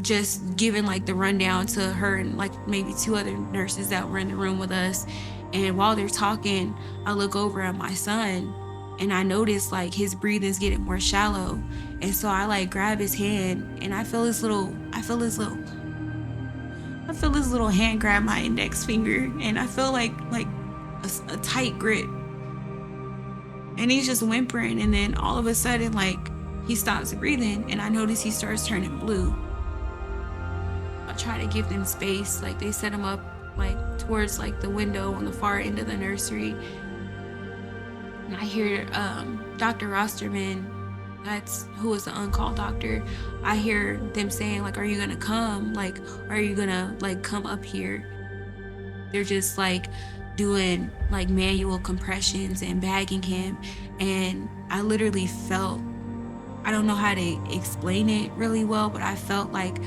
just giving like the rundown to her and like maybe two other nurses that were in the room with us. And while they're talking, I look over at my son and I notice like his breathing's getting more shallow. And so I like grab his hand and I feel his little hand grab my index finger, and I feel like a tight grip. And he's just whimpering, and then all of a sudden like he stops breathing and I notice he starts turning blue. I try to give them space, like they set him up like towards like the window on the far end of the nursery. And I hear Dr. Rosterman, that's who was the on-call doctor, I hear them saying like, are you gonna come? Like, are you gonna like come up here? They're just like doing like manual compressions and bagging him. And I literally felt, I don't know how to explain it really well, but I felt like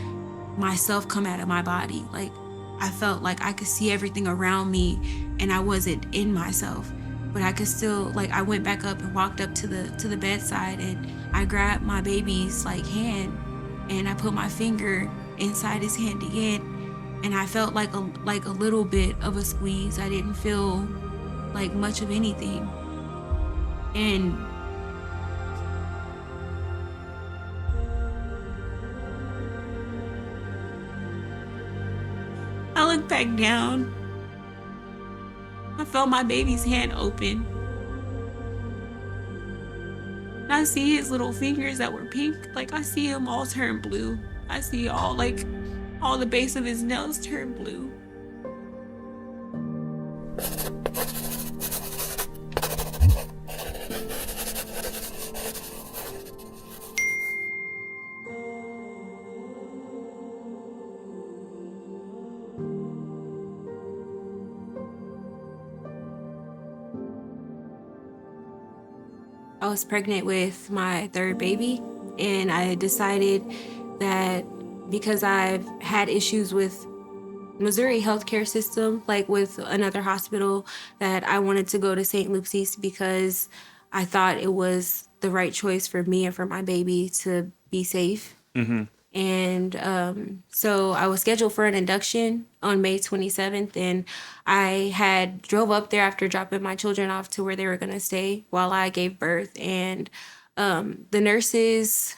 myself come out of my body. Like I felt like I could see everything around me and I wasn't in myself, but I could still, like, I went back up and walked up to the bedside and I grabbed my baby's like hand and I put my finger inside his hand again, and I felt like a little bit of a squeeze. I didn't feel like much of anything. And I looked back down. I felt my baby's hand open. And I see his little fingers that were pink. Like I see them all turn blue. I see all the base of his nails turn blue. I was pregnant with my third baby, and I decided that because I've had issues with Missouri healthcare system, like with another hospital, that I wanted to go to St. Luke's because I thought it was the right choice for me and for my baby to be safe. Mm-hmm. And so I was scheduled for an induction on May 27th, and I had drove up there after dropping my children off to where they were going to stay while I gave birth. And the nurses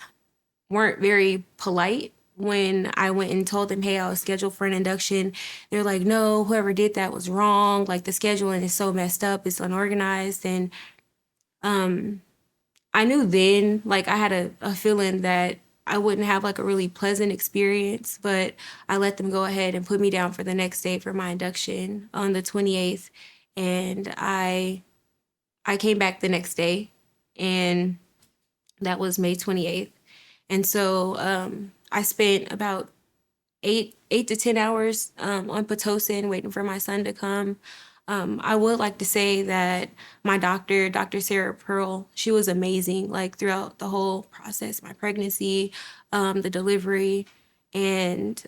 weren't very polite when I went and told them, hey, I was scheduled for an induction. They're like, no, whoever did that was wrong. Like the scheduling is so messed up, it's unorganized. And I knew then, like I had a feeling that I wouldn't have like a really pleasant experience, but I let them go ahead and put me down for the next day for my induction on the 28th. And I came back the next day, and that was May 28th. And so I spent about eight to 10 hours on Pitocin waiting for my son to come. I would like to say that my doctor, Dr. Sarah Pearl, she was amazing, like throughout the whole process, my pregnancy, the delivery, and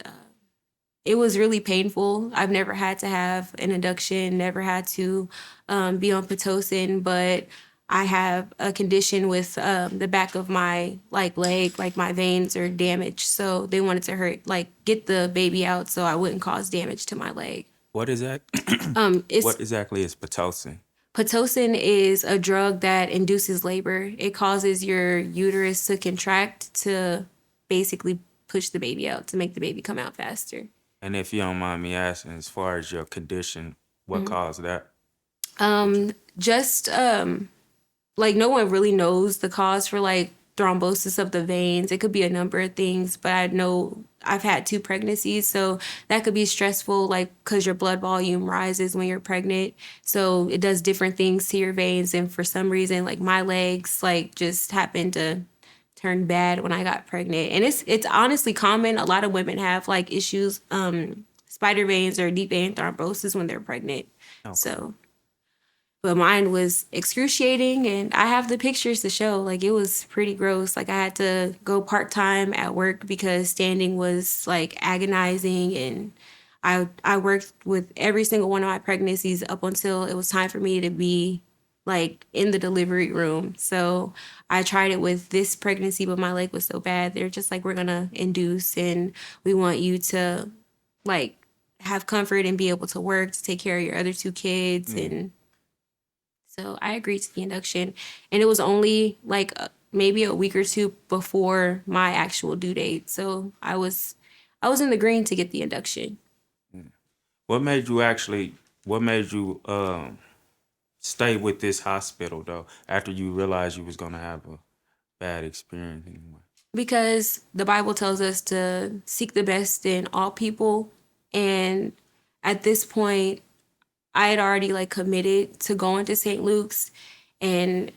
it was really painful. I've never had to have an induction, never had to be on Pitocin, but I have a condition with the back of my leg, like my veins are damaged. So they wanted to get the baby out so I wouldn't cause damage to my leg. What is that? What exactly is Pitocin? Pitocin is a drug that induces labor. It causes your uterus to contract to basically push the baby out, to make the baby come out faster. And if you don't mind me asking, as far as your condition, what caused that? Like no one really knows the cause for like thrombosis of the veins. It could be a number of things, but I know I've had 2 pregnancies, so that could be stressful, like because your blood volume rises when you're pregnant. So it does different things to your veins, and for some reason, like my legs like just happened to turn bad when I got pregnant. And it's honestly common. A lot of women have like issues, spider veins or deep vein thrombosis when they're pregnant. Okay. So, but mine was excruciating, and I have the pictures to show. Like, it was pretty gross. Like, I had to go part-time at work because standing was, like, agonizing, and I worked with every single one of my pregnancies up until it was time for me to be like in the delivery room. So I tried it with this pregnancy, but my leg was so bad. They're just like, we're gonna induce and we want you to like have comfort and be able to work to take care of your other two kids. Yeah. And so I agreed to the induction. And it was only like maybe a week or two before my actual due date. So I was in the green to get the induction. What made you actually? What made you stay with this hospital though? After you realized you was gonna have a bad experience anyway. Because the Bible tells us to seek the best in all people. And at this point, I had already like committed to going to St. Luke's. And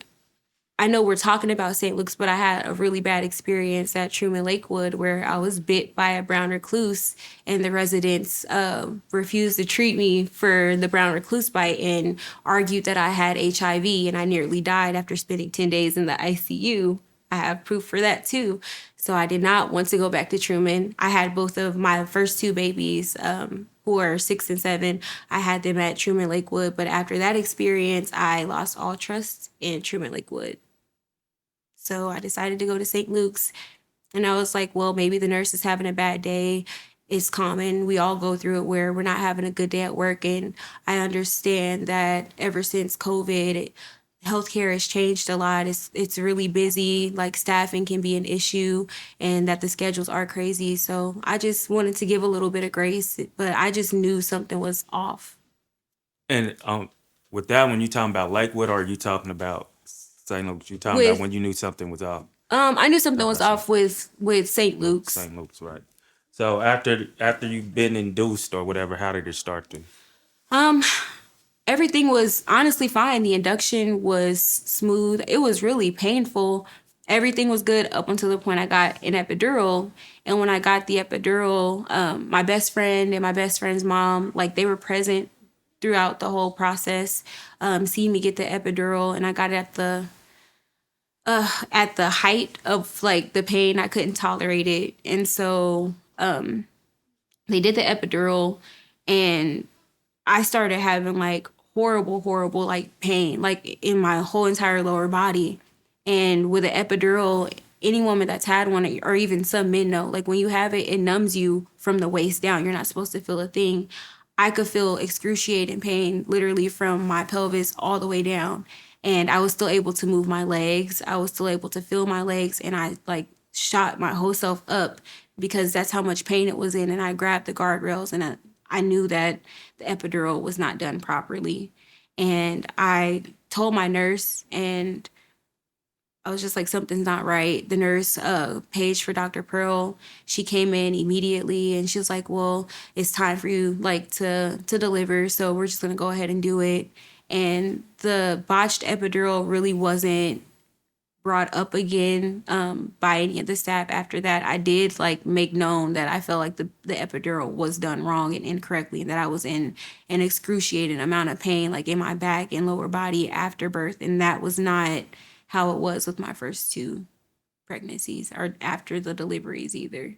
I know we're talking about St. Luke's, but I had a really bad experience at Truman Lakewood where I was bit by a brown recluse, and the residents refused to treat me for the brown recluse bite and argued that I had HIV, and I nearly died after spending 10 days in the ICU. I have proof for that too. So I did not want to go back to Truman. I had both of my first two babies, who are 6 and 7. I had them at Truman Lakewood, but after that experience, I lost all trust in Truman Lakewood. So I decided to go to St. Luke's. And I was like, well, maybe the nurse is having a bad day. It's common. We all go through it where we're not having a good day at work. And I understand that ever since COVID, healthcare has changed a lot. It's really busy. Like staffing can be an issue, and that the schedules are crazy. So I just wanted to give a little bit of grace, but I just knew something was off. And with that, when you talking about Lakewood, or are you talking about St. Luke's? You talking about With when you knew something was off? I knew something was That's off with St. Luke's. St. Luke's, right? So after you've been induced or whatever, how did it start to? Um, Everything was honestly fine. The induction was smooth. It was really painful. Everything was good up until the point I got an epidural. And when I got the epidural, my best friend and my best friend's mom, like they were present throughout the whole process, seeing me get the epidural, and I got it at the height of like the pain. I couldn't tolerate it. And so they did the epidural, and I started having like horrible like pain, like in my whole entire lower body. And with an epidural, any woman that's had one, or even some men know, like when you have it, it numbs you from the waist down. You're not supposed to feel a thing. I could feel excruciating pain literally from my pelvis all the way down. And I was still able to move my legs. I was still able to feel my legs. And I like shot my whole self up because that's how much pain it was in. And I grabbed the guardrails, and I knew that the epidural was not done properly. And I told my nurse, and I was just like, something's not right. The nurse paged for Dr. Pearl. She came in immediately, and she was like, well, it's time for you like to deliver. So we're just going to go ahead and do it. And the botched epidural really wasn't brought up again by any of the staff after that. I did like make known that I felt like the epidural was done wrong and incorrectly, and that I was in an excruciating amount of pain, like in my back and lower body after birth. And that was not how it was with my first two pregnancies or after the deliveries either.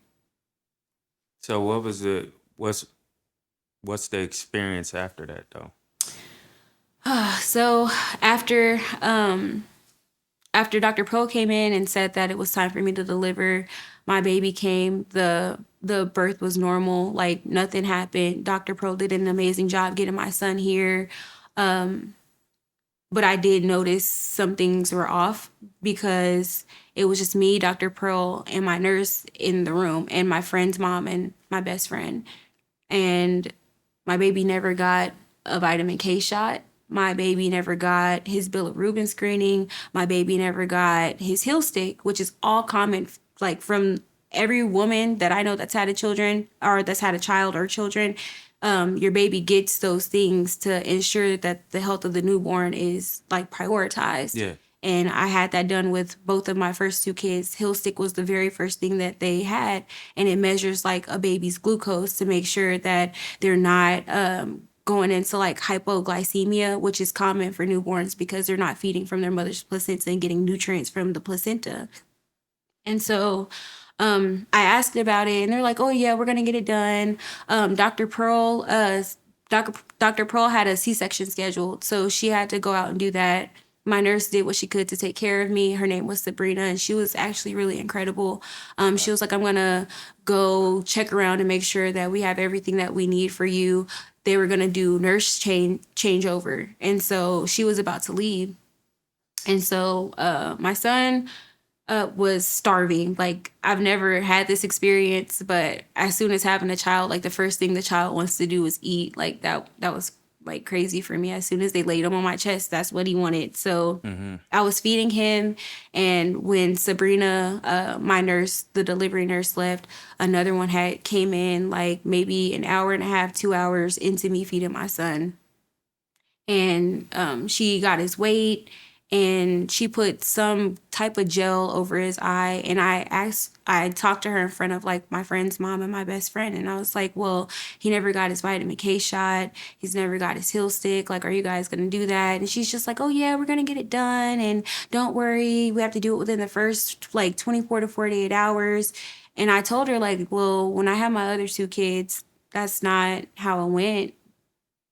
So what was the what's the experience after that though? So after Dr. Pro came in and said that it was time for me to deliver, my baby came. The birth was normal, like nothing happened. Dr. Pro did an amazing job getting my son here. But I did notice some things were off because it was just me, Dr. Pearl, and my nurse in the room, and my friend's mom and my best friend. And my baby never got a vitamin K shot. My baby never got his bilirubin screening. My baby never got his heel stick, which is all common, like from every woman that I know that's had a children or that's had a child or children. Your baby gets those things to ensure that the health of the newborn is like prioritized. Yeah. And I had that done with both of my first two kids. Hill stick was the very first thing that they had, and it measures like a baby's glucose to make sure that they're not going into like hypoglycemia, which is common for newborns because they're not feeding from their mother's placenta and getting nutrients from the placenta. And so I asked about it, and they're like, "Oh yeah, we're gonna get it done." Dr. Pearl Dr. Pearl had a C-section scheduled, so she had to go out and do that. My nurse did what she could to take care of me. Her name was Sabrina, and she was actually really incredible. She was like, I'm gonna go check around and make sure that we have everything that we need for you. They were gonna do nurse changeover, and so she was about to leave. And so my son was starving. Like, I've never had this experience, but as soon as having a child, like the first thing the child wants to do is eat. Like that was like crazy for me. As soon as they laid him on my chest, that's what he wanted. So I was feeding him, and when Sabrina, my nurse, the delivery nurse, left, another one had came in like maybe an hour and a half, 2 hours into me feeding my son. And she got his weight, and she put some type of gel over his eye. And I talked to her in front of like my friend's mom and my best friend, and I was like, well, he never got his vitamin K shot, he's never got his heel stick, like, are you guys gonna do that? And she's just like, oh yeah, we're gonna get it done, and don't worry, we have to do it within the first like 24 to 48 hours. And I told her, like, well, when I had my other two kids, that's not how it went.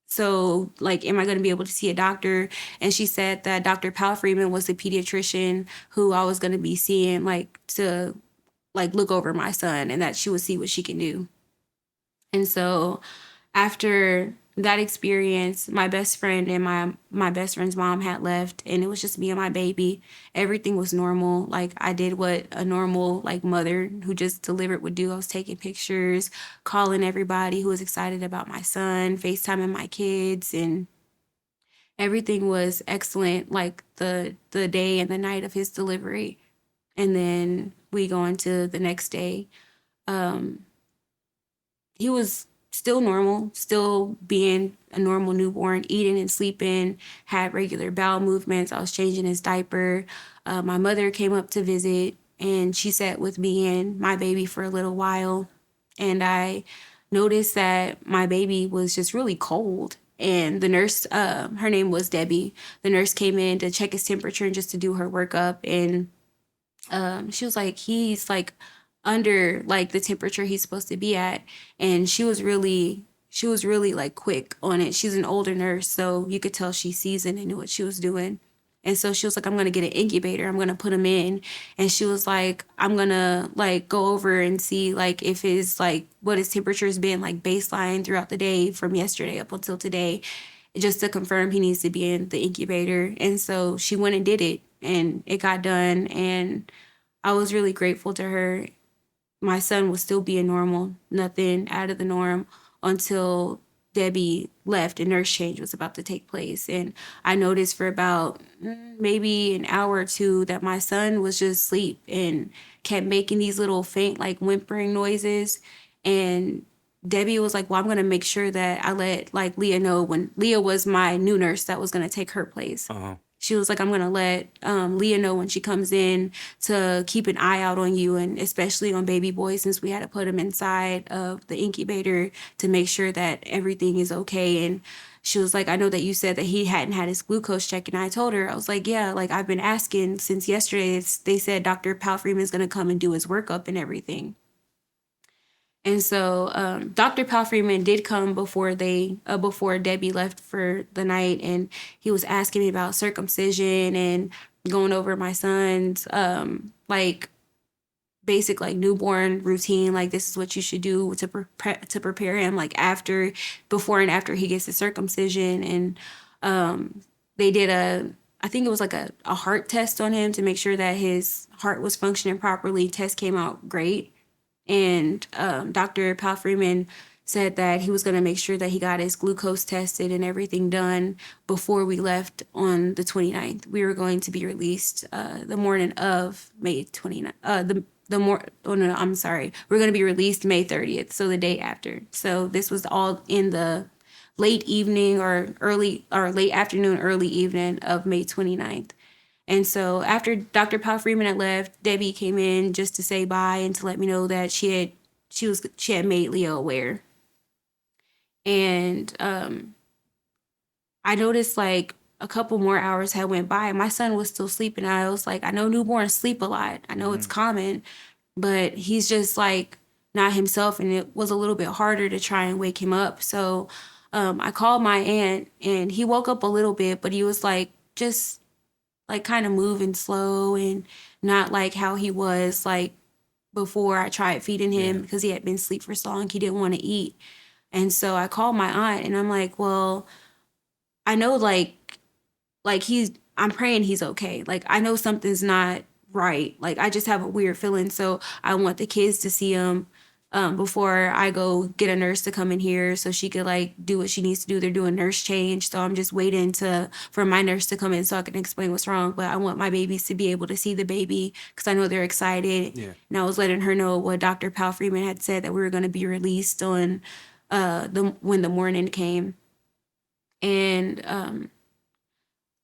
So, like, am I going to be able to see a doctor? And she said that Dr. Powell Freeman was the pediatrician who I was going to be seeing, like, to, like, look over my son, and that she would see what she can do. And so after that experience, my best friend and my best friend's mom had left, and it was just me and my baby. Everything was normal. Like, I did what a normal like mother who just delivered would do. I was taking pictures, calling everybody who was excited about my son, FaceTiming my kids, and everything was excellent, like the day and the night of his delivery. And then we go into the next day. He was still normal, still being a normal newborn, eating and sleeping, had regular bowel movements. I was changing his diaper. My mother came up to visit, and she sat with me and my baby for a little while. And I noticed that my baby was just really cold. And the nurse, her name was Debbie, the nurse came in to check his temperature and just to do her workup. And she was like, he's like under like the temperature he's supposed to be at. And she was really like quick on it. She's an older nurse, so you could tell she's seasoned and knew what she was doing. And so she was like, I'm gonna get an incubator, I'm gonna put him in. And she was like, I'm gonna like go over and see like if his like what his temperature has been like baseline throughout the day from yesterday up until today, just to confirm he needs to be in the incubator. And so she went and did it, and it got done, and I was really grateful to her. My son was still being normal, nothing out of the norm, until Debbie left and nurse change was about to take place. And I noticed for about maybe an hour or two that my son was just asleep and kept making these little faint like whimpering noises. And Debbie was like, well, I'm going to make sure that I let like Leah know, when Leah was my new nurse that was going to take her place. She was like, I'm going to let Leah know when she comes in to keep an eye out on you, and especially on baby boy, since we had to put him inside of the incubator to make sure that everything is okay. And she was like, I know that you said that he hadn't had his glucose check. And I told her, I was like, yeah, like I've been asking since yesterday. They said Dr. Powell Freeman is going to come and do his workup and everything. And so Dr. Powell Freeman did come before Debbie left for the night, and he was asking me about circumcision and going over my son's like basic like newborn routine. Like, this is what you should do to prepare him like before and after he gets his circumcision. And they did I think it was like a heart test on him to make sure that his heart was functioning properly. Test came out great. And Dr. Powell Freeman said that he was going to make sure that he got his glucose tested and everything done before we left on the 29th. We were going to be released the morning of May 29th. I'm sorry. We're going to be released May 30th, so the day after. So this was all in the late evening or late afternoon, early evening of May 29th. And so after Dr. Powell Freeman had left, Debbie came in just to say bye and to let me know that she had made Leo aware. And I noticed like a couple more hours had went by. My son was still sleeping. And I was like, I know newborns sleep a lot. I know it's common, but he's just like not himself. And it was a little bit harder to try and wake him up. So I called my aunt, and he woke up a little bit, but he was like just like kind of moving slow and not like how he was like before I tried feeding him, because he had been asleep for so long he didn't want to eat. And so I called my aunt, and I'm like, well, I know like I'm praying he's okay. Like I know something's not right. Like I just have a weird feeling. So I want the kids to see him before I go get a nurse to come in here so she could like do what she needs to do. They're doing nurse change. So I'm just waiting for my nurse to come in so I can explain what's wrong. But I want my babies to be able to see the baby because I know they're excited. Yeah. And I was letting her know what Dr. Pal Freeman had said, that we were going to be released on when the morning came. And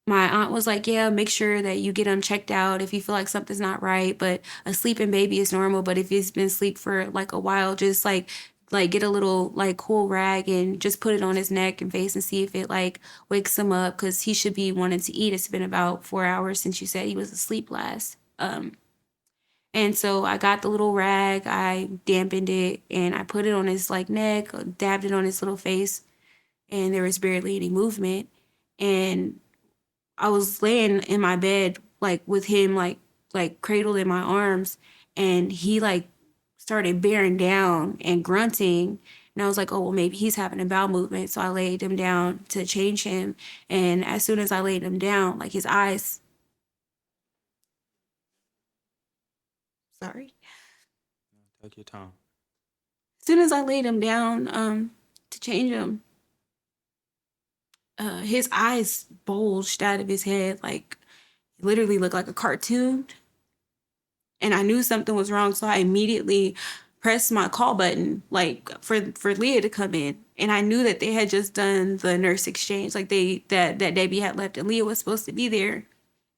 my aunt was like, yeah, make sure that you get them checked out if you feel like something's not right. But a sleeping baby is normal. But if it's been asleep for like a while, just like get a little like cool rag and just put it on his neck and face and see if it like wakes him up, because he should be wanting to eat. It's been about 4 hours since you said he was asleep last. And so I got the little rag, I dampened it, and I put it on his like neck, dabbed it on his little face, and there was barely any movement. And I was laying in my bed, like with him, like cradled in my arms, and he like started bearing down and grunting. And I was like, oh, well, maybe he's having a bowel movement. So I laid him down to change him. And as soon as I laid him down, like his eyes, sorry. Take your time. As soon as I laid him down to change him, his eyes bulged out of his head, like literally looked like a cartoon. And I knew something was wrong, so I immediately pressed my call button, like for Leah to come in. And I knew that they had just done the nurse exchange, like that Debbie had left, and Leah was supposed to be there.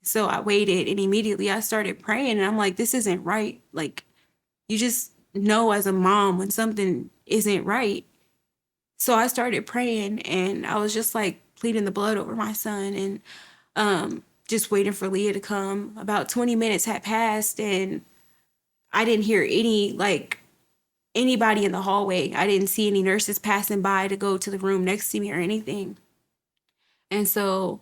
So I waited, and immediately I started praying, and I'm like, this isn't right. Like, you just know as a mom when something isn't right. So I started praying, and I was just like pleading the blood over my son, and just waiting for Leah to come. About 20 minutes had passed, and I didn't hear anybody in the hallway. I didn't see any nurses passing by to go to the room next to me or anything. And so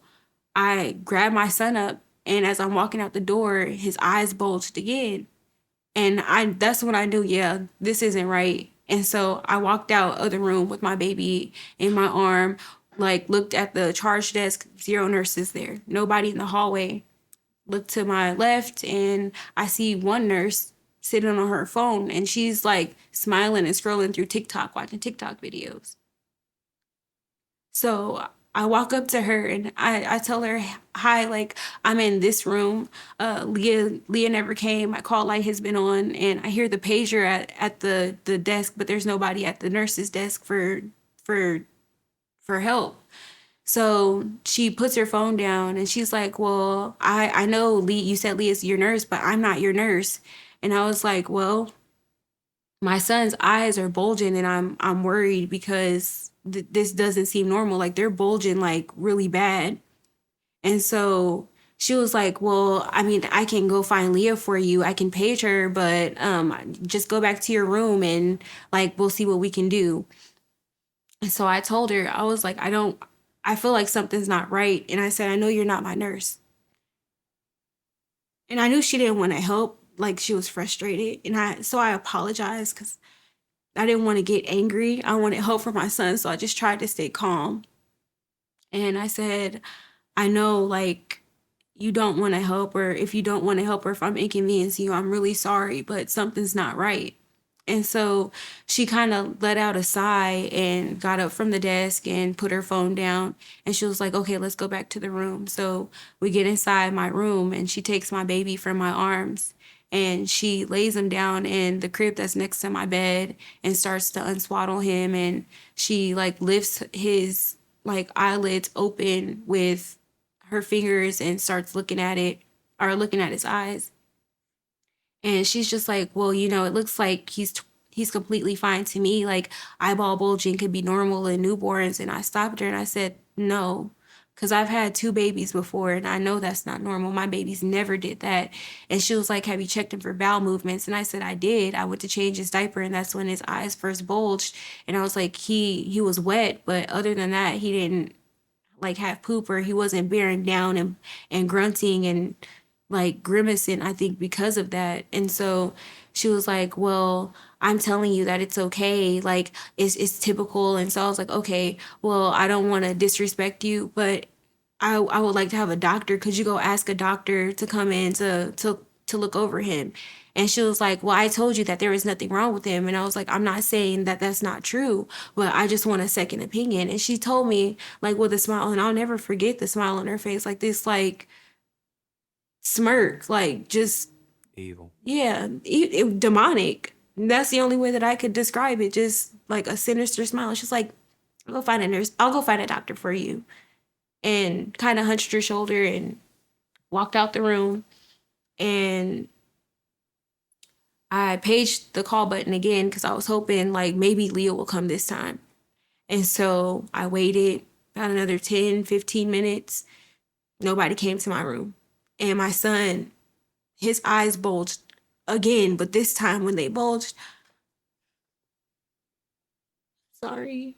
I grabbed my son up, and as I'm walking out the door, his eyes bulged again. And that's when I knew, yeah, this isn't right. And so I walked out of the room with my baby in my arm, like looked at the charge desk, 0 nurses there, nobody in the hallway. Looked to my left, and I see one nurse sitting on her phone, and she's like smiling and scrolling through TikTok, watching TikTok videos. So I walk up to her, and I tell her, hi, like I'm in this room. Leah never came. My call light has been on, and I hear the pager at the desk, but there's nobody at the nurse's desk for help. So she puts her phone down, and she's like, well, I know Lee, you said Leah's your nurse, but I'm not your nurse. And I was like, well, my son's eyes are bulging, and I'm worried because this doesn't seem normal. Like they're bulging like really bad. And so she was like, well, I mean, I can go find Leah for you. I can page her, but just go back to your room, and like we'll see what we can do. And so I told her, I was like, I feel like something's not right. And I said, I know you're not my nurse. And I knew she didn't want to help. Like she was frustrated. And so I apologized because I didn't want to get angry. I wanted help for my son. So I just tried to stay calm. And I said, I know like you don't want to help, or if you don't want to help, or if I'm inconveniencing you, I'm really sorry, but something's not right. And so she kind of let out a sigh and got up from the desk and put her phone down. And she was like, okay, let's go back to the room. So we get inside my room, and she takes my baby from my arms, and she lays him down in the crib that's next to my bed and starts to unswaddle him. And she like lifts his like eyelids open with her fingers and starts looking at his eyes. And she's just like, well, you know, it looks like he's completely fine to me. Like eyeball bulging could be normal in newborns. And I stopped her and I said, no, because I've had 2 babies before and I know that's not normal. My babies never did that. And she was like, have you checked him for bowel movements? And I said, I did. I went to change his diaper and that's when his eyes first bulged. And I was like, he was wet, but other than that, he didn't like have poop, or he wasn't bearing down and grunting and like grimacing, I think, because of that. And so she was like, well, I'm telling you that it's okay. Like it's typical. And so I was like, okay, well, I don't want to disrespect you, but I would like to have a doctor. Could you go ask a doctor to come in to look over him? And she was like, well, I told you that there was nothing wrong with him. And I was like, I'm not saying that that's not true, but I just want a second opinion. And she told me, like, with a smile, and I'll never forget the smile on her face, like this, like, smirk, like, just, Evil. yeah, demonic. That's the only way that I could describe it, just like a sinister smile. She's like, I'll go find a nurse. I'll go find a doctor for you. And kind of hunched her shoulder and walked out the room. And I paged the call button again because I was hoping like maybe Leah will come this time. And so I waited about another 10, 15 minutes. Nobody came to my room. And my son, his eyes bulged again, but this time when they bulged, sorry.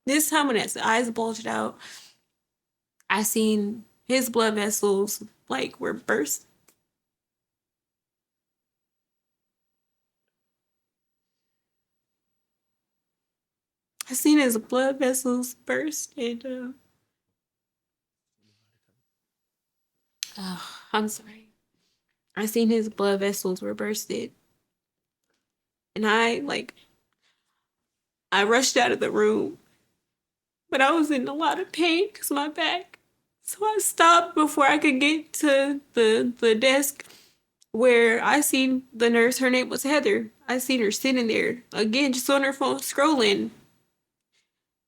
This time when his eyes bulged out, I seen his blood vessels like were burst. I seen his blood vessels burst and I'm sorry. I seen his blood vessels were bursted. And I rushed out of the room, but I was in a lot of pain because of my back. So I stopped before I could get to the desk where I seen the nurse. Her name was Heather. I seen her sitting there again, just on her phone scrolling.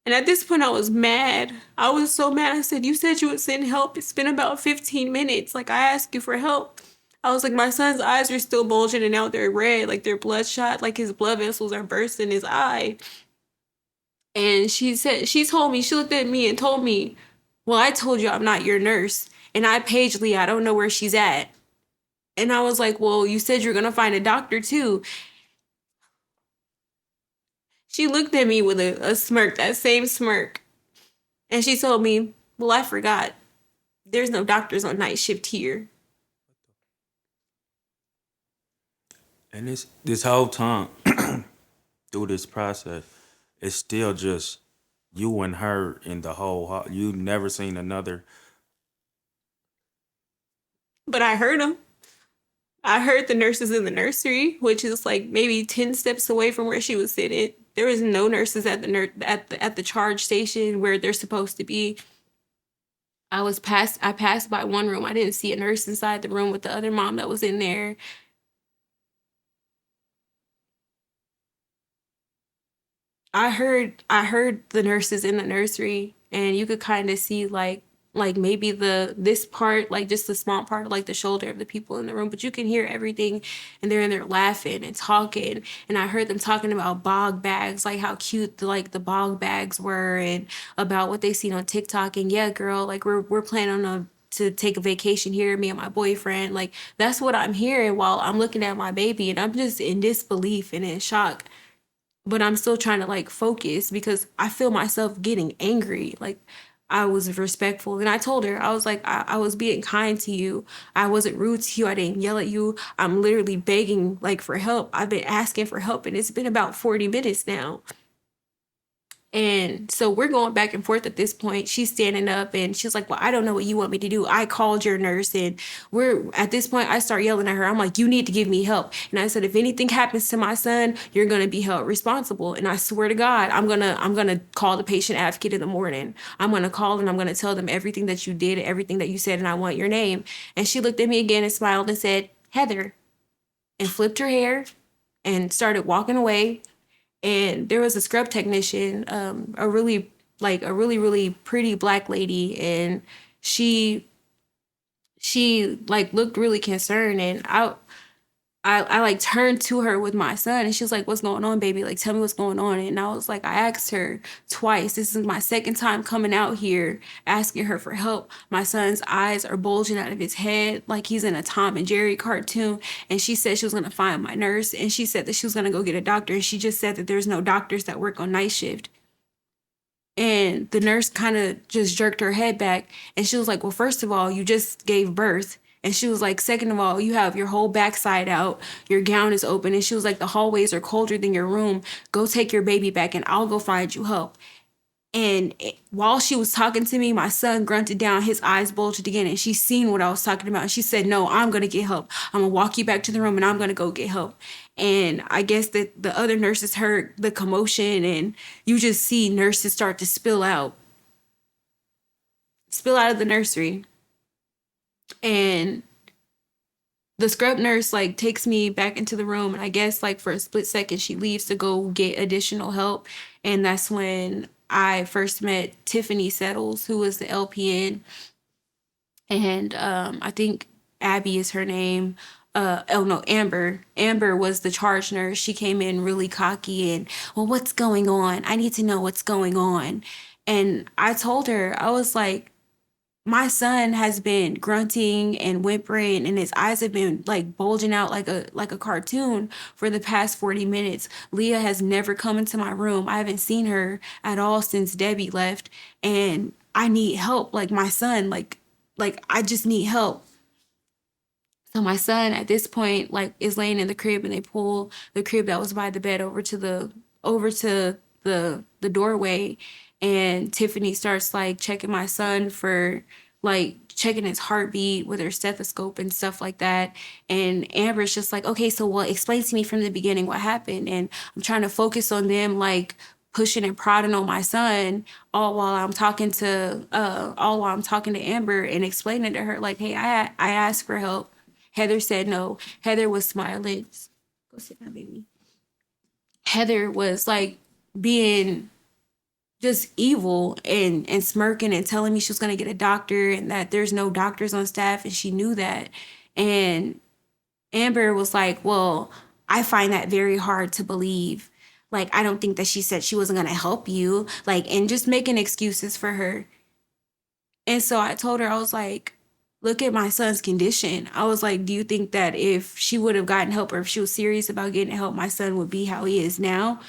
And at this point, I was mad. I was so mad. I said, you said you would send help. It's been about 15 minutes. Like, I asked you for help. I was like, my son's eyes are still bulging and now they're red. Like, they're bloodshot. Like, his blood vessels are bursting in his eye. And she told me, she looked at me and told me, well, I told you I'm not your nurse. And I paged Leah. I don't know where she's at. And I was like, well, you said you're going to find a doctor too. She looked at me with a smirk, that same smirk. And she told me, well, I forgot. There's no doctors on night shift here. And this whole time through this process, it's still just you and her in the whole. You never seen another. But I heard them. I heard the nurses in the nursery, which is like maybe 10 steps away from where she was sitting. There was no nurses at the charge station where they're supposed to be. I passed by one room. I didn't see a nurse inside the room with the other mom that was in there. I heard the nurses in the nursery, and you could kind of see like maybe this part, like just the small part, like the shoulder of the people in the room, but you can hear everything, and they're in there laughing and talking. And I heard them talking about bog bags, like how cute the bog bags were, and about what they seen on TikTok. And yeah, girl, like we're planning on to take a vacation here, me and my boyfriend. Like that's what I'm hearing while I'm looking at my baby, and I'm just in disbelief and in shock. But I'm still trying to like focus because I feel myself getting angry. Like I was respectful. And I told her, I was like, I was being kind to you. I wasn't rude to you. I didn't yell at you. I'm literally begging like for help. I've been asking for help and it's been about 40 minutes now. And so we're going back and forth at this point. She's standing up and she's like, well, I don't know what you want me to do. I called your nurse. And we're at this point, I start yelling at her. I'm like, you need to give me help. And I said, if anything happens to my son, you're going to be held responsible. And I swear to God, I'm going to call the patient advocate in the morning. I'm going to call and I'm going to tell them everything that you did, everything that you said, and I want your name. And she looked at me again and smiled and said, Heather, and flipped her hair and started walking away. And there was a scrub technician, a really really pretty black lady, and she like looked really concerned. And I like turned to her with my son, and she was like, "What's going on, baby? Like, tell me what's going on." And I was like, I asked her twice. This is my second time coming out here asking her for help. My son's eyes are bulging out of his head like he's in a Tom and Jerry cartoon. And she said she was gonna find my nurse, and she said that she was gonna go get a doctor. And she just said that there's no doctors that work on night shift. And the nurse kind of just jerked her head back, and she was like, "Well, first of all, you just gave birth." And she was like, "Second of all, you have your whole backside out. Your gown is open." And she was like, "The hallways are colder than your room. Go take your baby back and I'll go find you help." And while she was talking to me, my son grunted down, his eyes bulged again, and she seen what I was talking about. And she said, "No, I'm going to get help. I'm going to walk you back to the room and I'm going to go get help." And I guess that the other nurses heard the commotion, and you just see nurses start to spill out of the nursery. And the scrub nurse like takes me back into the room, and I guess like for a split second she leaves to go get additional help. And that's when I first met Tiffany Settles, who was the LPN. And I think Abby is her name. Oh no, Amber. Amber was the charge nurse. She came in really cocky and, "Well, what's going on? I need to know what's going on." And I told her, I was like, "My son has been grunting and whimpering, and his eyes have been like bulging out like a cartoon for the past 40 minutes. Leah has never come into my room. I haven't seen her at all since Debbie left, and I need help. Like my son, like I just need help." So my son at this point like is laying in the crib, and they pull the crib that was by the bed over to the doorway, and Tiffany starts like checking my son for like checking his heartbeat with her stethoscope and stuff like that. And Amber's just like, "Okay, so well, explain to me from the beginning what happened." And I'm trying to focus on them like pushing and prodding on my son all while I'm talking to Amber and explaining to her like, "Hey, I asked for help. Heather said no." Heather was smiling. Go sit down, baby. Heather was like being just evil and smirking and telling me she was going to get a doctor and that there's no doctors on staff, and she knew that. And Amber was like, "Well, I find that very hard to believe. Like, I don't think that she said she wasn't going to help you." Like, and just making excuses for her. And so I told her, I was like, "Look at my son's condition." I was like, "Do you think that if she would have gotten help, or if she was serious about getting help, my son would be how he is now?"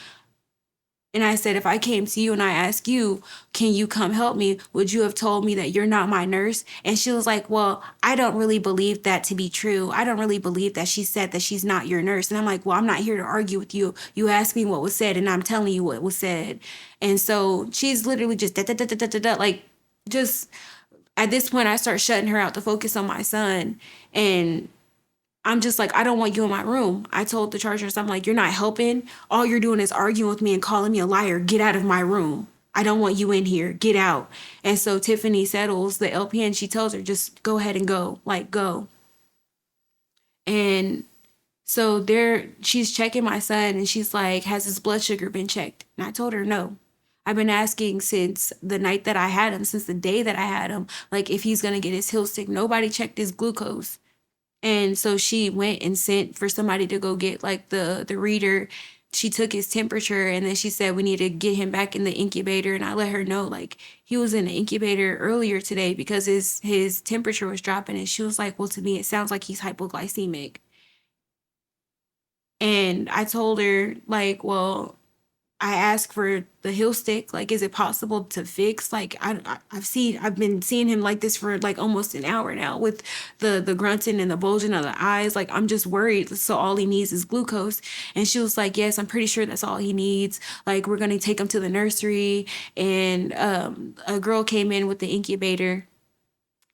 And I said, "If I came to you and I asked you, can you come help me, would you have told me that you're not my nurse?" And she was like, "Well, I don't really believe that to be true. I don't really believe that she said that she's not your nurse." And I'm like, "Well, I'm not here to argue with you. You asked me what was said, and I'm telling you what was said." And so she's literally just like just at this point, I start shutting her out to focus on my son. And I'm just like, "I don't want you in my room." I told the charge nurse, I'm like, "You're not helping. All you're doing is arguing with me and calling me a liar. Get out of my room. I don't want you in here. Get out." And so Tiffany Settles, the LPN, she tells her, "Just go ahead and go. Like, go." And so she's checking my son, and she's like, "Has his blood sugar been checked?" And I told her, "No. I've been asking since the night that I had him, since the day that I had him, like if he's going to get his hill stick. Nobody checked his glucose." And so she went and sent for somebody to go get like the reader. She took his temperature, and then she said we need to get him back in the incubator. And I let her know like he was in the incubator earlier today because his temperature was dropping. And she was like, "Well, to me, it sounds like he's hypoglycemic." And I told her like, "Well, I asked for the heel stick. Like, is it possible to fix? Like, I've been seeing him like this for like almost an hour now with the grunting and the bulging of the eyes. Like, I'm just worried. So all he needs is glucose." And she was like, "Yes, I'm pretty sure that's all he needs. Like, we're gonna take him to the nursery." And a girl came in with the incubator.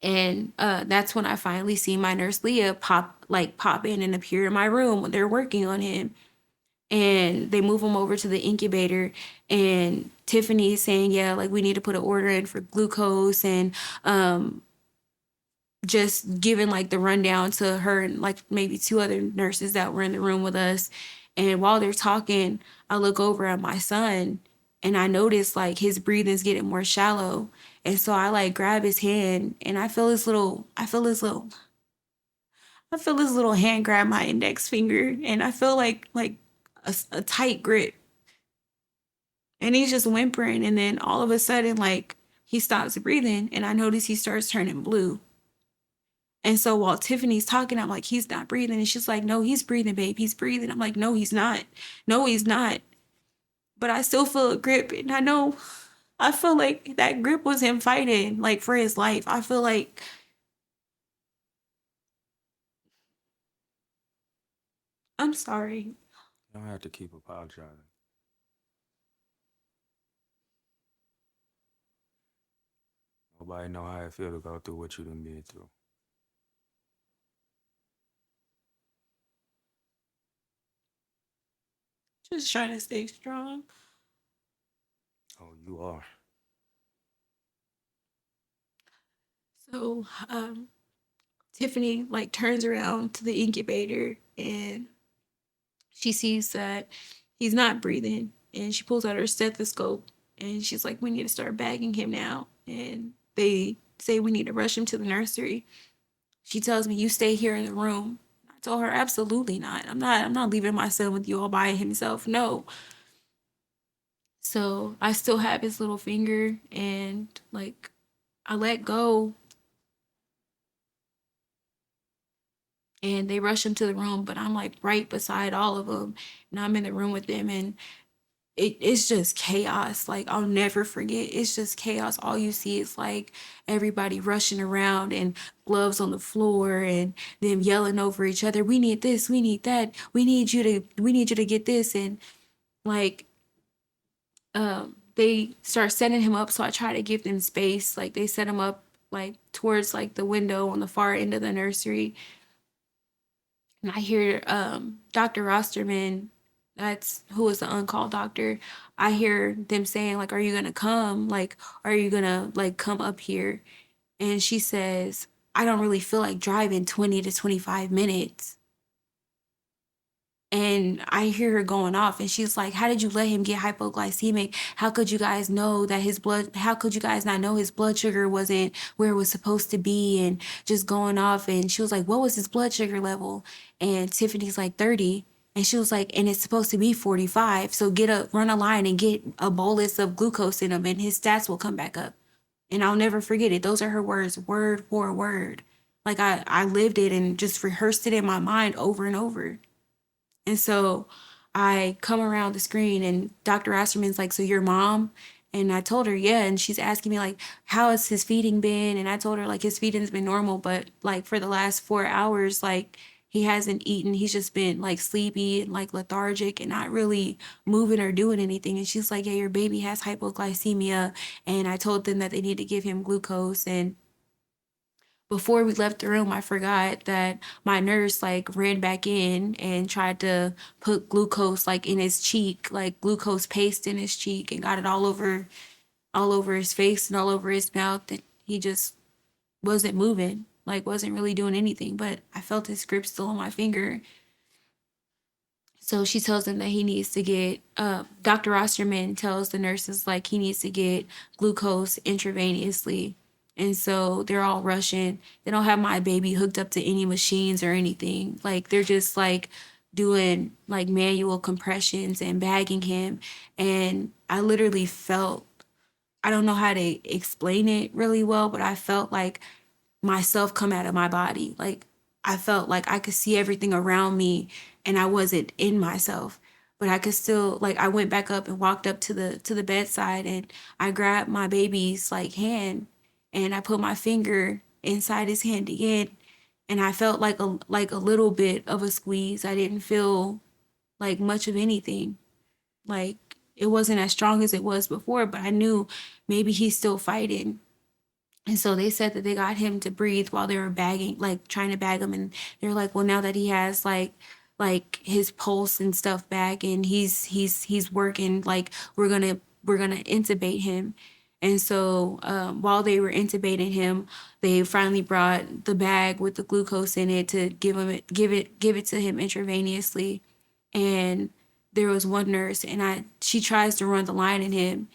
And that's when I finally see my nurse Leah pop in and appear in my room when they're working on him. And they move him over to the incubator, and Tiffany is saying, "Yeah, like we need to put an order in for glucose," and just giving like the rundown to her and like maybe two other nurses that were in the room with us. And while they're talking, I look over at my son, and I notice like his breathing's getting more shallow. And so I like grab his hand, and I feel his little I feel this little hand grab my index finger, and I feel like a tight grip. And he's just whimpering, and then all of a sudden, like, he stops breathing, and I notice he starts turning blue. And so while Tiffany's talking, I'm like, he's not breathing. And she's like, no, he's breathing, babe. He's breathing. I'm like, no, he's not. No, he's not. But I still feel a grip. And I feel like that grip was him fighting, like, for his life. I feel like, I'm sorry. You don't have to keep apologizing. Nobody know how it feel to go through what you done been through. Just trying to stay strong. Oh, you are. So, Tiffany, like, turns around to the incubator, and she sees that he's not breathing, and she pulls out her stethoscope, and she's like, we need to start bagging him now. And they say we need to rush him to the nursery. She tells me, you stay here in the room. I told her, absolutely not. I'm not leaving my son with you all by himself. No. So I still have his little finger, and, like, I let go, and they rush him to the room, but I'm, like, right beside all of them, and I'm in the room with them, and it's just chaos. Like, I'll never forget. It's just chaos. All you see is, like, everybody rushing around, and gloves on the floor, and them yelling over each other. We need this. We need that. We need you to get this. And, like, they start setting him up. So I try to give them space. Like, they set him up, like, towards, like, the window on the far end of the nursery. And I hear Dr. Rosterman, that's who was the on-call doctor. I hear them saying, like, are you gonna come? Like, are you gonna, like, come up here? And she says, I don't really feel like driving 20 to 25 minutes. And I hear her going off, and she's like, how did you let him get hypoglycemic? How could you guys know that how could you guys not know his blood sugar wasn't where it was supposed to be? And just going off. And she was like, what was his blood sugar level? And Tiffany's like, 30. And she was like, and it's supposed to be 45. So run a line and get a bolus of glucose in him, and his stats will come back up. And I'll never forget it. Those are her words, word for word. Like, I lived it and just rehearsed it in my mind over and over. And so I come around the screen, and Dr. Osterman's like, so your mom? And I told her, yeah. And she's asking me, like, how has his feeding been? And I told her, like, his feeding's been normal, but, like, for the last 4 hours, like, he hasn't eaten. He's just been, like, sleepy and, like, lethargic and not really moving or doing anything. And she's like, yeah, your baby has hypoglycemia. And I told them that they need to give him glucose. And before we left the room, I forgot that my nurse, like, ran back in and tried to put glucose, like, in his cheek, like, glucose paste in his cheek, and got it all over his face and all over his mouth. And he just wasn't moving, like, wasn't really doing anything. But I felt his grip still on my finger. So she tells him that he needs to get, Dr. Osterman tells the nurses, like, he needs to get glucose intravenously. And so they're all rushing. They don't have my baby hooked up to any machines or anything. Like, they're just, like, doing, like, manual compressions and bagging him. And I literally felt, I don't know how to explain it really well, but I felt like myself come out of my body. Like, I felt like I could see everything around me, and I wasn't in myself. But I could still, like, I went back up and walked up to the bedside, and I grabbed my baby's, like, hand, and I put my finger inside his hand again, and I felt like a little bit of a squeeze. I didn't feel like much of anything. Like, it wasn't as strong as it was before, but I knew maybe he's still fighting. And so they said that they got him to breathe while they were bagging, like, trying to bag him. And they're like, well, now that he has, like his pulse and stuff back, and he's working, like, we're gonna intubate him. And so while they were intubating him, they finally brought the bag with the glucose in it to give it to him intravenously. And there was one nurse, and she tries to run the line in him.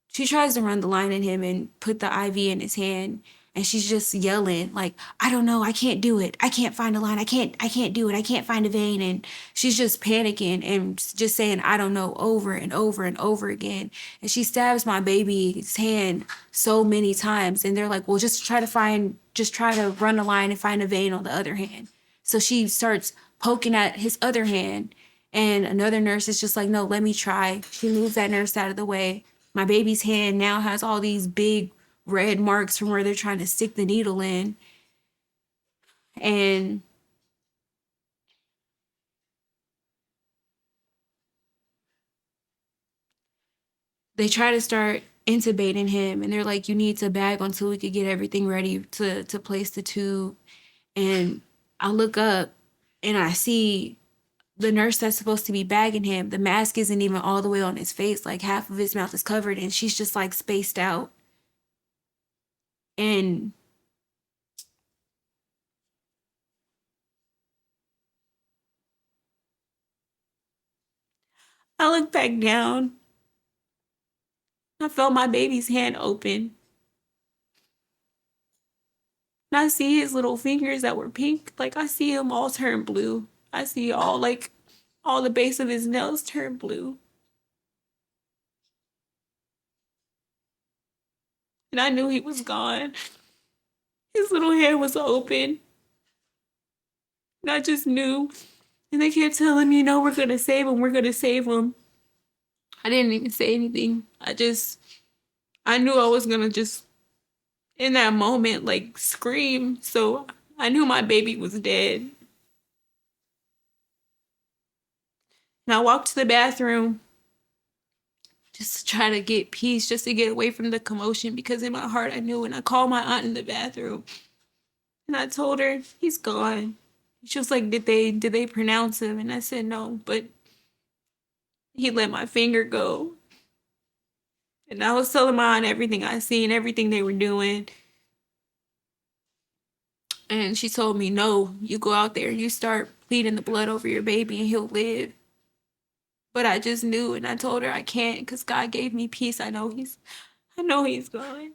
She tries to run the line in him and put the IV in his hand. and she's just yelling like, I don't know, I can't do it, I can't find a line, I can't do it, I can't find a vein. And she's just panicking and just saying I don't know over and over and over again. And she stabs my baby's hand so many times, and they're like, well, just try to run a line and find a vein on the other hand. So she starts poking at his other hand, and another nurse is just like, no, let me try. She moves that nurse out of the way. My baby's hand now has all these big red marks from where they're trying to stick the needle in. And they try to start intubating him, and they're like, you need to bag until we could get everything ready to place the tube. And I look up and I see the nurse that's supposed to be bagging him. The mask isn't even all the way on his face. Like half of his mouth is covered, and she's just like spaced out. And I look back down. I felt my baby's hand open. And I see his little fingers that were pink. Like, I see him all turn blue. I see all the base of his nails turn blue. And I knew he was gone. His little hand was open. And I just knew. And they kept telling me, no, we're going to save him. We're going to save him. I didn't even say anything. I knew I was going to just, in that moment, like, scream. So I knew my baby was dead. And I walked to the bathroom just to try to get peace, just to get away from the commotion, because in my heart I knew. And I called my aunt in the bathroom and I told her, he's gone. She was like, did they pronounce him? And I said no, but he let my finger go. And I was telling my aunt everything I seen, everything they were doing. And she told me, no, you go out there and you start bleeding the blood over your baby and he'll live. But I just knew, and I told her I can't, because God gave me peace. I know he's gone.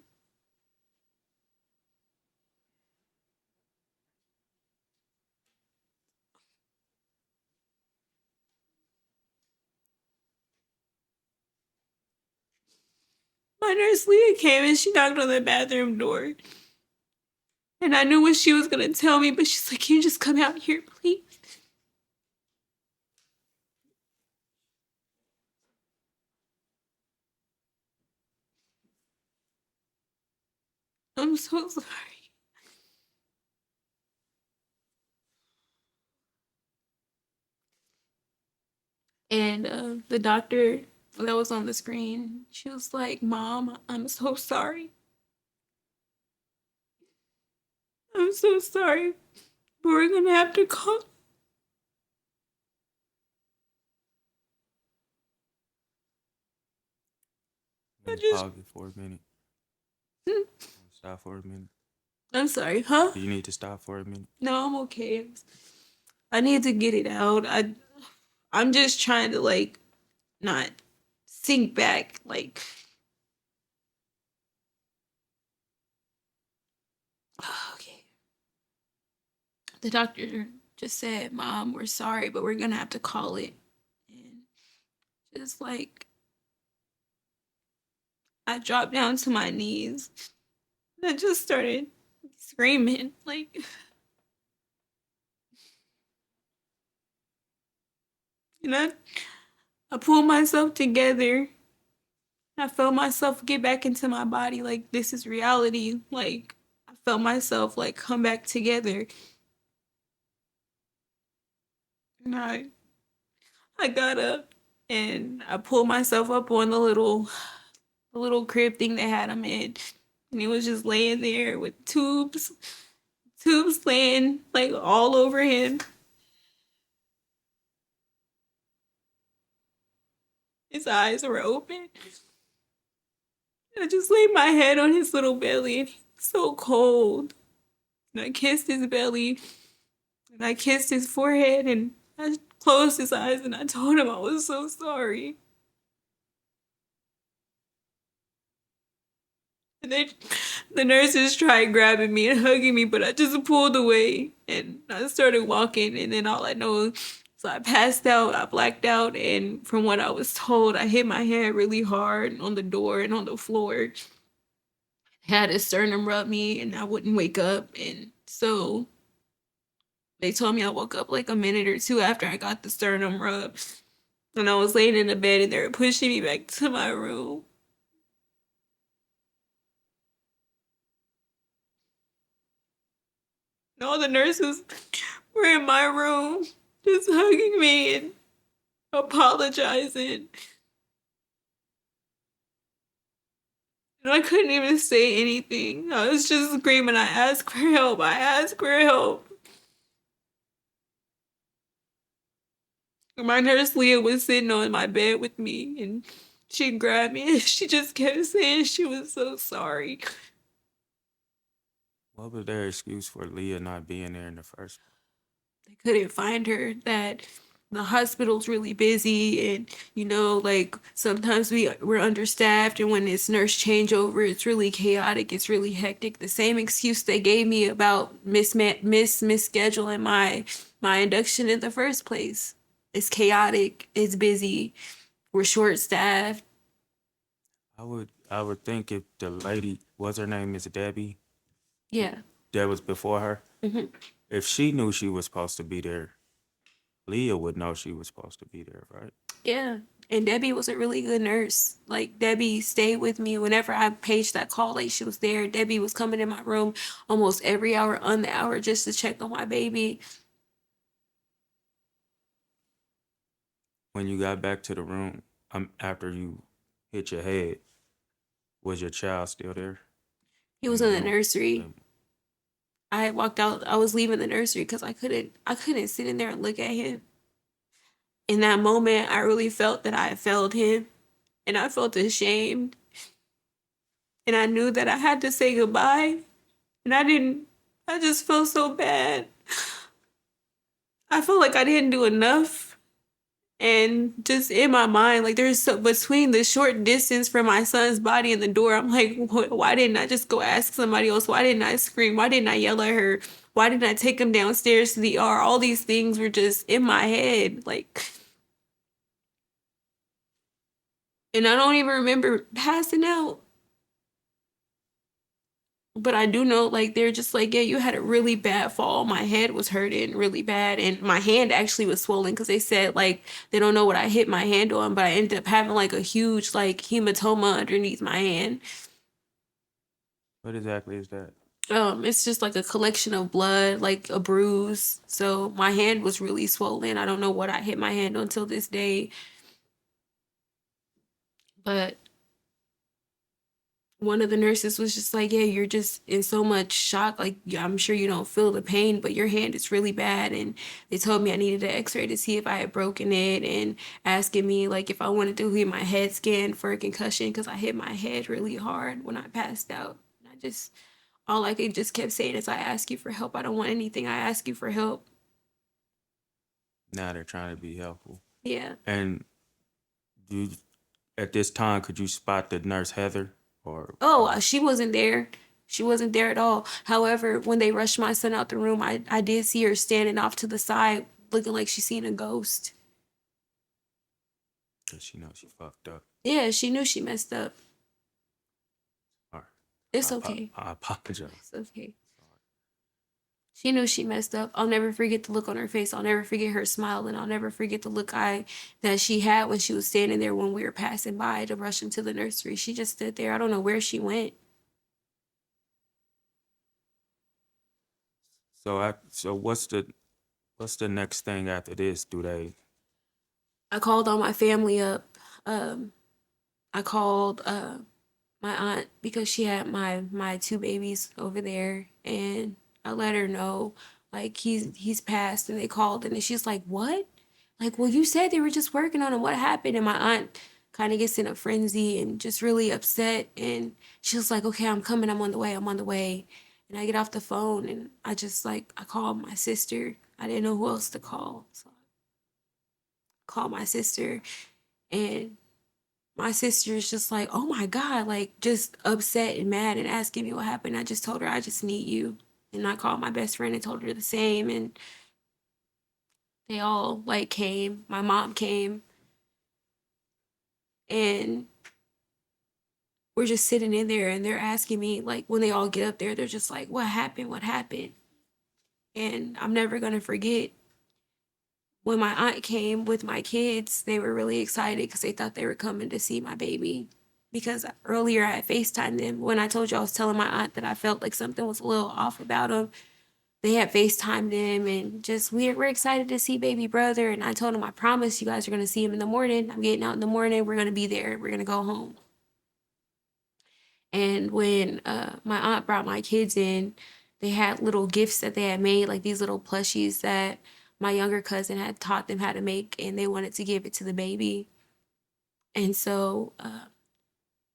My nurse Leah came and she knocked on the bathroom door. And I knew what she was going to tell me, but she's like, can you just come out here, please? I'm so sorry. And the doctor that was on the screen, she was like, Mom, I'm so sorry. I'm so sorry. But we're going to have to call. Pause it for a minute. Stop for a minute. I'm sorry, huh? Do you need to stop for a minute? No, I'm okay. I need to get it out. I'm just trying to, like, not sink back, like. Okay. The doctor just said, Mom, we're sorry, but we're gonna have to call it. And just like, I dropped down to my knees. And I just started screaming, like. And I pulled myself together. I felt myself get back into my body, like, this is reality. Like, I felt myself, like, come back together. And I got up and I pulled myself up on the little crib thing they had him in. And he was just laying there with tubes laying, like, all over him. His eyes were open. I just laid my head on his little belly, and he was so cold. And I kissed his belly, and I kissed his forehead, and I closed his eyes, and I told him I was so sorry. And The nurses tried grabbing me and hugging me, but I just pulled away and I started walking. And then all I know is I passed out, I blacked out. And from what I was told, I hit my head really hard on the door and on the floor. Had a sternum rub me and I wouldn't wake up. And so they told me I woke up like a minute or two after I got the sternum rub. And I was laying in the bed and they were pushing me back to my room. And all the nurses were in my room just hugging me and apologizing. And I couldn't even say anything. I was just screaming, I asked for help, I asked for help. My nurse Leah was sitting on my bed with me and she grabbed me and she just kept saying she was so sorry. What was their excuse for Leah not being there in the first place? They couldn't find her, that the hospital's really busy and like sometimes we're understaffed, and when it's nurse changeover it's really chaotic, it's really hectic. The same excuse they gave me about misscheduling my induction in the first place. It's chaotic, it's busy, we're short staffed. I would think if the lady, what's her name, is Debbie, Yeah. that was before her, Hmm. if she knew she was supposed to be there, Leah would know she was supposed to be there, right? Yeah. And Debbie was a really good nurse. Like, Debbie stayed with me whenever I paged that call, like she was there. Debbie was coming in my room almost every hour on the hour just to check on my baby. When you got back to the room, after you hit your head, was your child still there? He was In in the the room? nursery. I had walked out. I was leaving the nursery because I couldn't sit in there and look at him. In that moment, I really felt that I had failed him, and I felt ashamed. And I knew that I had to say goodbye, and I didn't. I just felt so bad. I felt like I didn't do enough. And just in my mind, like, there's so between the short distance from my son's body and the door, I'm like, why didn't I just go ask somebody else? Why didn't I scream? Why didn't I yell at her? Why didn't I take him downstairs to the ER? All these things were just in my head, like, and I don't even remember passing out. But I do know, like, they're just like, yeah, you had a really bad fall. My head was hurting really bad. And my hand actually was swollen because they said, like, they don't know what I hit my hand on, but I ended up having, like, a huge, like, hematoma underneath my hand. What exactly is that? It's just like a collection of blood, like a bruise. So my hand was really swollen. I don't know what I hit my hand on till this day. But one of the nurses was just like, yeah, you're just in so much shock. Like, yeah, I'm sure you don't feel the pain, but your hand is really bad. And they told me I needed an x-ray to see if I had broken it, and asking me, like, if I wanted to get my head scanned for a concussion because I hit my head really hard when I passed out. And all I could just kept saying is, I ask you for help. I don't want anything. I ask you for help. Now they're trying to be helpful. Yeah. And you, at this time, could you spot the nurse Heather? Oh, she wasn't there. She wasn't there at all. However, when they rushed my son out the room, I did see her standing off to the side, looking like she seen a ghost. Cause she knows she fucked up. Yeah, she knew she messed up. Sorry. It's okay. I apologize. It's okay. She knew she messed up. I'll never forget the look on her face. I'll never forget her smiling. I'll never forget the look that she had when she was standing there when we were passing by to rush into the nursery. She just stood there. I don't know where she went. So what's the next thing after this? Do they? I called all my family up. I called my aunt because she had my two babies over there, and I let her know, like, he's passed. And they called, and then she's like, what? Like, well, you said they were just working on him, what happened? And my aunt kind of gets in a frenzy and just really upset, and she was like, okay, I'm coming, I'm on the way. And I get off the phone, and I called my sister. I didn't know who else to call, so I called my sister. And my sister's just like, oh my God, like just upset and mad and asking me what happened. I just told her, I just need you. And I called my best friend and told her the same. And they all like came. My mom came and we're just sitting in there and they're asking me, like, when they all get up there, they're just like, what happened? What happened? And I'm never going to forget when my aunt came with my kids, they were really excited because they thought they were coming to see my baby. Because earlier I had FaceTimed them. When I told you I was telling my aunt that I felt like something was a little off about him, they had FaceTimed him and just, we're excited to see baby brother. And I told him, I promise you guys are going to see him in the morning. I'm getting out in the morning. We're going to be there. We're going to go home. And when my aunt brought my kids in, they had little gifts that they had made, like these little plushies that my younger cousin had taught them how to make, and they wanted to give it to the baby. And so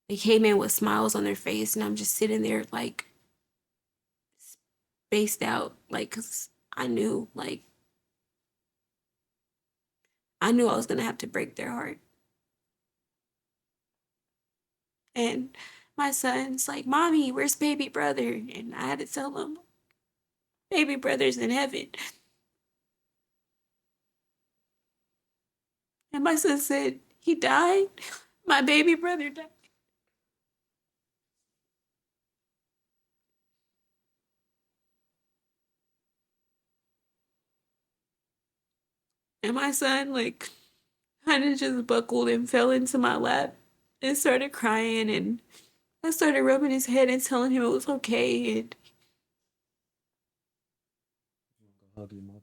they came in with smiles on their face, and I'm just sitting there like spaced out, like, because I knew I was going to have to break their heart. And my son's like, Mommy, where's baby brother? And I had to tell him, baby brother's in heaven. And my son said, he died? My baby brother died. And my son, like, kind of just buckled and fell into my lap and started crying. And I started rubbing his head and telling him it was okay. And Hug your mother.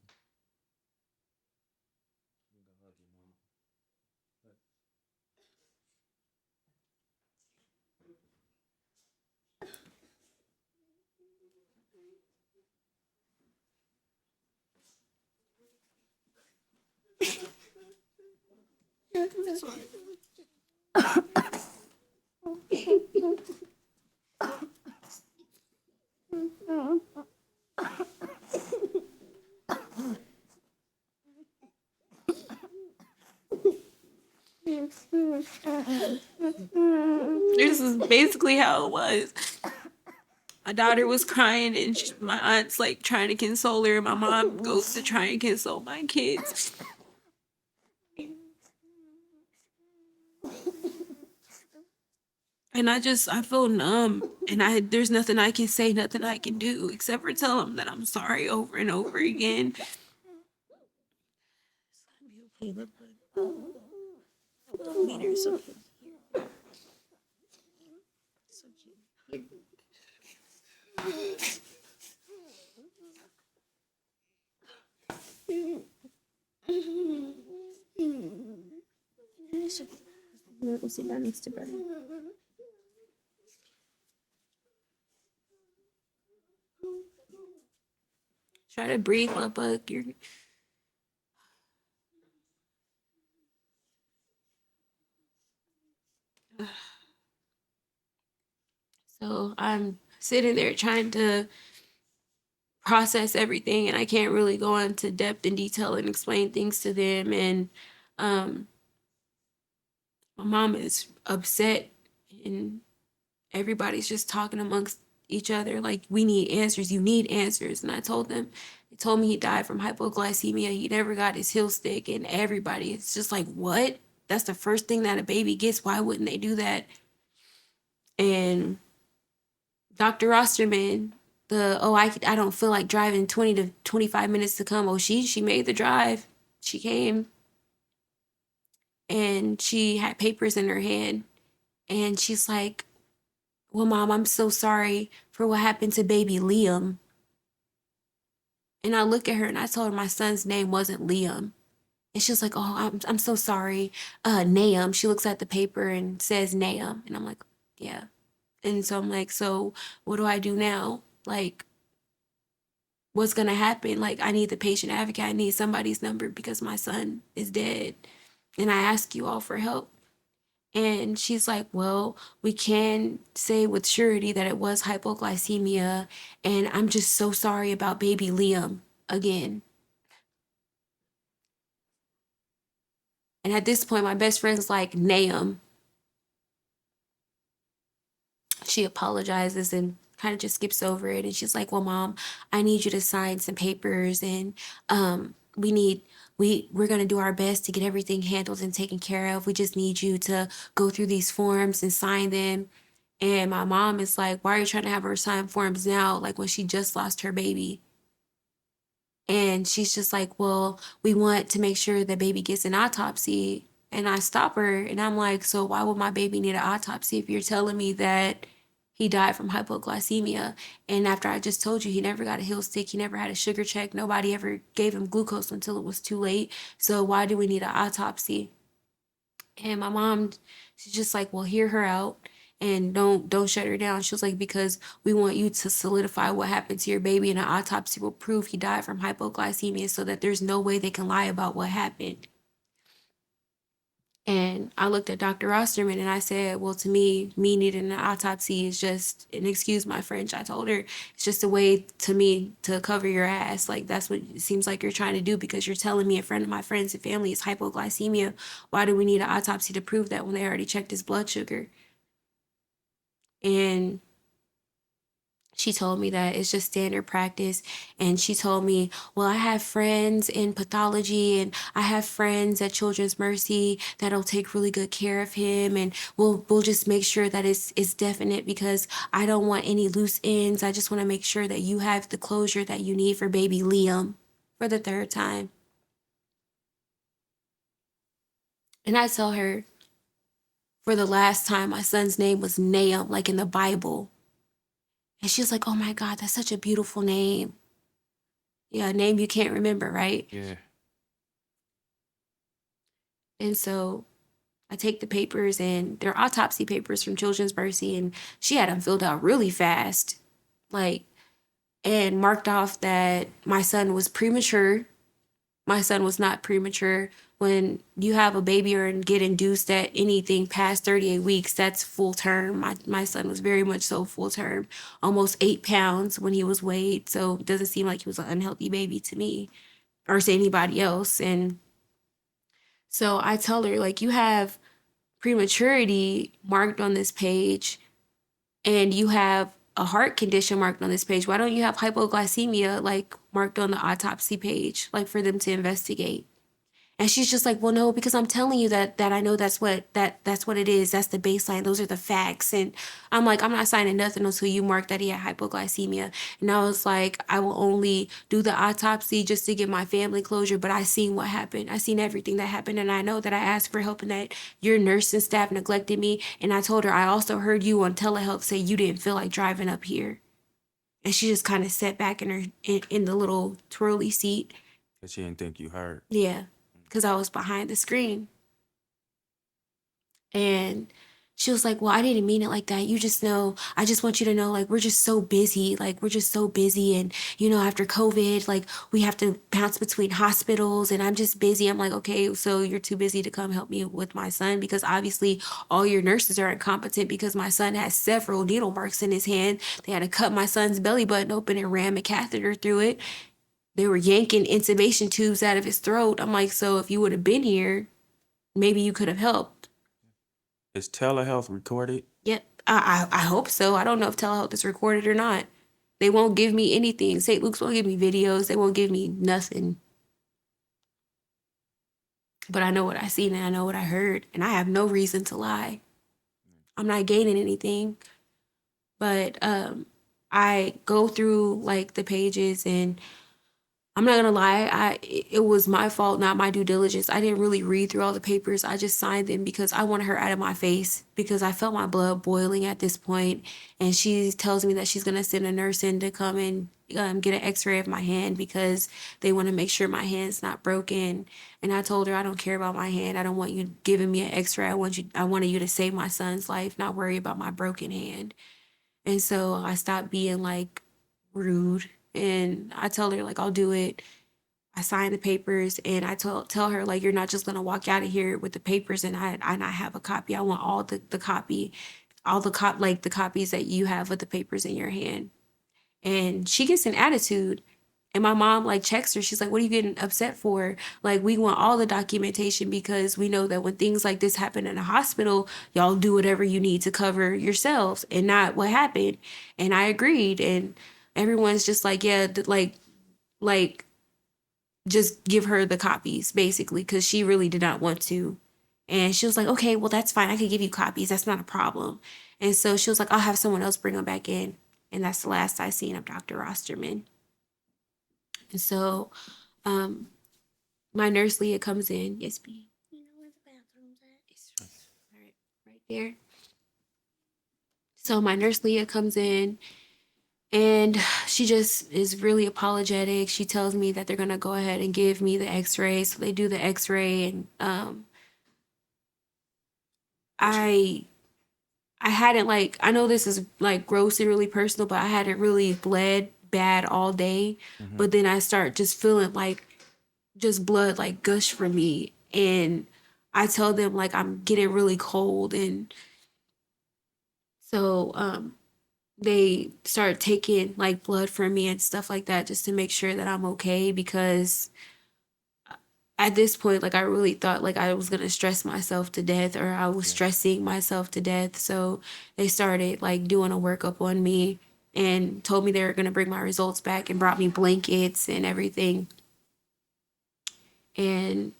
this is basically how it was. My daughter was crying, and my aunt's like trying to console her. My mom goes to try and console my kids. And I feel numb, and there's nothing I can say, nothing I can do except for tell them that I'm sorry over and over again. We'll sit down next to brother. Try to breathe, my bug. So I'm sitting there trying to process everything, and I can't really go into depth and detail and explain things to them. And um, my mom is upset, and everybody's just talking amongst each other like, we need answers, you need answers. And I told them, they told me he died from hypoglycemia, he never got his heel stick. And everybody, it's just like, what? That's the first thing that a baby gets. Why wouldn't they do that? And Dr. Osterman, I don't feel like driving 20 to 25 minutes to come. Oh, she made the drive. She came and she had papers in her hand, and she's like, well, Mom, I'm so sorry for what happened to baby Liam. And I look at her and I told her my son's name wasn't Liam. And she's like, oh, I'm so sorry. Nahum. She looks at the paper and says Nahum. And I'm like, yeah. And so I'm like, so what do I do now? Like, what's going to happen? Like, I need the patient advocate. I need somebody's number because my son is dead. And I ask you all for help. And she's like, well, we can say with surety that it was hypoglycemia. And I'm just so sorry about baby Liam again. And at this point, my best friend's like, Nahum. she apologizes and kind of just skips over it. And she's like, well, Mom, I need you to sign some papers, and we need we're going to do our best to get everything handled and taken care of. We just need you to go through these forms and sign them. And my mom is like, why are you trying to have her sign forms now, like when she just lost her baby? And she's just like, well, we want to make sure the baby gets an autopsy. And I stop her and I'm like, so why would my baby need an autopsy if you're telling me that he died from hypoglycemia? And after I just told you he never got a heel stick, he never had a sugar check, nobody ever gave him glucose until it was too late. So why do we need an autopsy? And my mom, she's just like, well, hear her out and don't shut her down. She was like, because we want you to solidify what happened to your baby, and an autopsy will prove he died from hypoglycemia so that there's no way they can lie about what happened. And I looked at Dr. Osterman and I said, well, to me needing an autopsy is just, and excuse my French, I told her, it's just a way to me to cover your ass. Like, that's what it seems like you're trying to do, because you're telling me a friend of my friends and family is hypoglycemia. Why do we need an autopsy to prove that when they already checked his blood sugar? And she told me that it's just standard practice. And she told me, well, I have friends in pathology and I have friends at Children's Mercy that'll take really good care of him. And we'll just make sure that it's definite, because I don't want any loose ends. I just want to make sure that you have the closure that you need for baby Liam, for the third time. And I tell her, for the last time, my son's name was Nahum, like in the Bible. And she was like, oh my God, that's such a beautiful name. Yeah, a name you can't remember, right? Yeah. And so I take the papers, and they're autopsy papers from Children's Mercy, and she had them filled out really fast, like, and marked off that my son was premature. My son was not premature. When you have a baby or get induced at anything past 38 weeks, that's full term. My son was very much so full term, almost 8 pounds when he was weighed. So it doesn't seem like he was an unhealthy baby to me or to anybody else. And so I tell her, like, you have prematurity marked on this page and you have a heart condition marked on this page. Why don't you have hypoglycemia, like, marked on the autopsy page, like, for them to investigate? And she's just like, well, no, because I'm telling you that I know that's what it is. That's the baseline. Those are the facts. And I'm like, I'm not signing nothing until you mark that he had hypoglycemia. And I was like, I will only do the autopsy just to get my family closure. But I seen what happened. I seen everything that happened. And I know that I asked for help and that your nurse and staff neglected me. And I told her, I also heard you on telehealth say you didn't feel like driving up here. And she just kind of sat back in the little twirly seat. Because she didn't think you heard. Yeah. Because I was behind the screen. And she was like, well, I didn't mean it like that. You just know, I just want you to know, like, we're just so busy. Like, we're just so busy. And, you know, after COVID, like, we have to bounce between hospitals and I'm just busy. I'm like, okay, so you're too busy to come help me with my son? Because obviously all your nurses are incompetent, because my son has several needle marks in his hand. They had to cut my son's belly button open and ram a catheter through it. They were yanking intubation tubes out of his throat. I'm like, so if you would have been here, maybe you could have helped. Is telehealth recorded? Yep. I hope so. I don't know if telehealth is recorded or not. They won't give me anything. St. Luke's won't give me videos. They won't give me nothing. But I know what I seen and I know what I heard. And I have no reason to lie. I'm not gaining anything. But I go through, like, the pages, and I'm not gonna lie, it was my fault, not my due diligence. I didn't really read through all the papers. I just signed them because I wanted her out of my face, because I felt my blood boiling at this point. And she tells me that she's gonna send a nurse in to come and get an x-ray of my hand because they want to make sure my hand's not broken. And I told her, I don't care about my hand. I don't want you giving me an x-ray. I wanted you to save my son's life, not worry about my broken hand. And so I stopped being, like, rude. And I tell her, like, I'll do it. I sign the papers, and I tell her, like, you're not just gonna walk out of here with the papers and I not have a copy. I want all the copy, the copies that you have of the papers in your hand. And she gets an attitude, And my mom like checks her. She's like, what are you getting upset for? Like, we want all the documentation because we know that when things like this happen in a hospital, y'all do whatever you need to cover yourselves and not what happened. And I agreed. And everyone's just like, yeah, like just give her the copies basically because she really did not want to. And she was like, okay, well, that's fine. I could give you copies. That's not a problem. And so she was like, I'll have someone else bring them back in. And that's the last I seen of Dr. Rosterman. And so my nurse Leah comes in. Yes, B. You know where the bathroom's at? It's right there. So my nurse Leah comes in and she just is really apologetic. She tells me that they're gonna go ahead and give me the x-ray. So they do the x-ray and I hadn't like, I know this is like gross and really personal, but I hadn't really bled bad all day. But then I start just feeling like just blood like gush from me. And I tell them like I'm getting really cold. And so they start taking like blood from me and stuff like that just to make sure that I'm okay because at this point, like I really thought like I was gonna stress myself to death or I was stressing myself to death. So they started like doing a workup on me and told me they were gonna bring my results back and brought me blankets and everything. And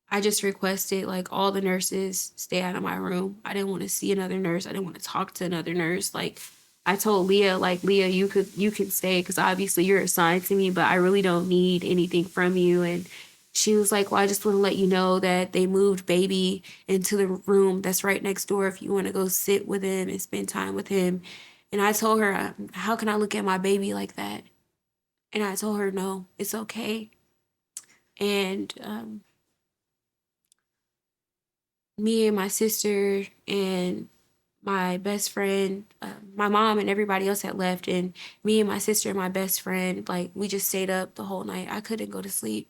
I just requested like all the nurses stay out of my room. I didn't want to see another nurse. I didn't want to talk to another nurse. Like I told Leah, like Leah, you can stay because obviously you're assigned to me, but I really don't need anything from you. And she was like, well, I just want to let you know that they moved baby into the room that's right next door if you want to go sit with him and spend time with him. And I told her, how can I look at my baby like that? And I told her, no, it's okay. And me and my sister and my best friend, my mom and everybody else had left. And me and my sister and my best friend, like we just stayed up the whole night. I couldn't go to sleep.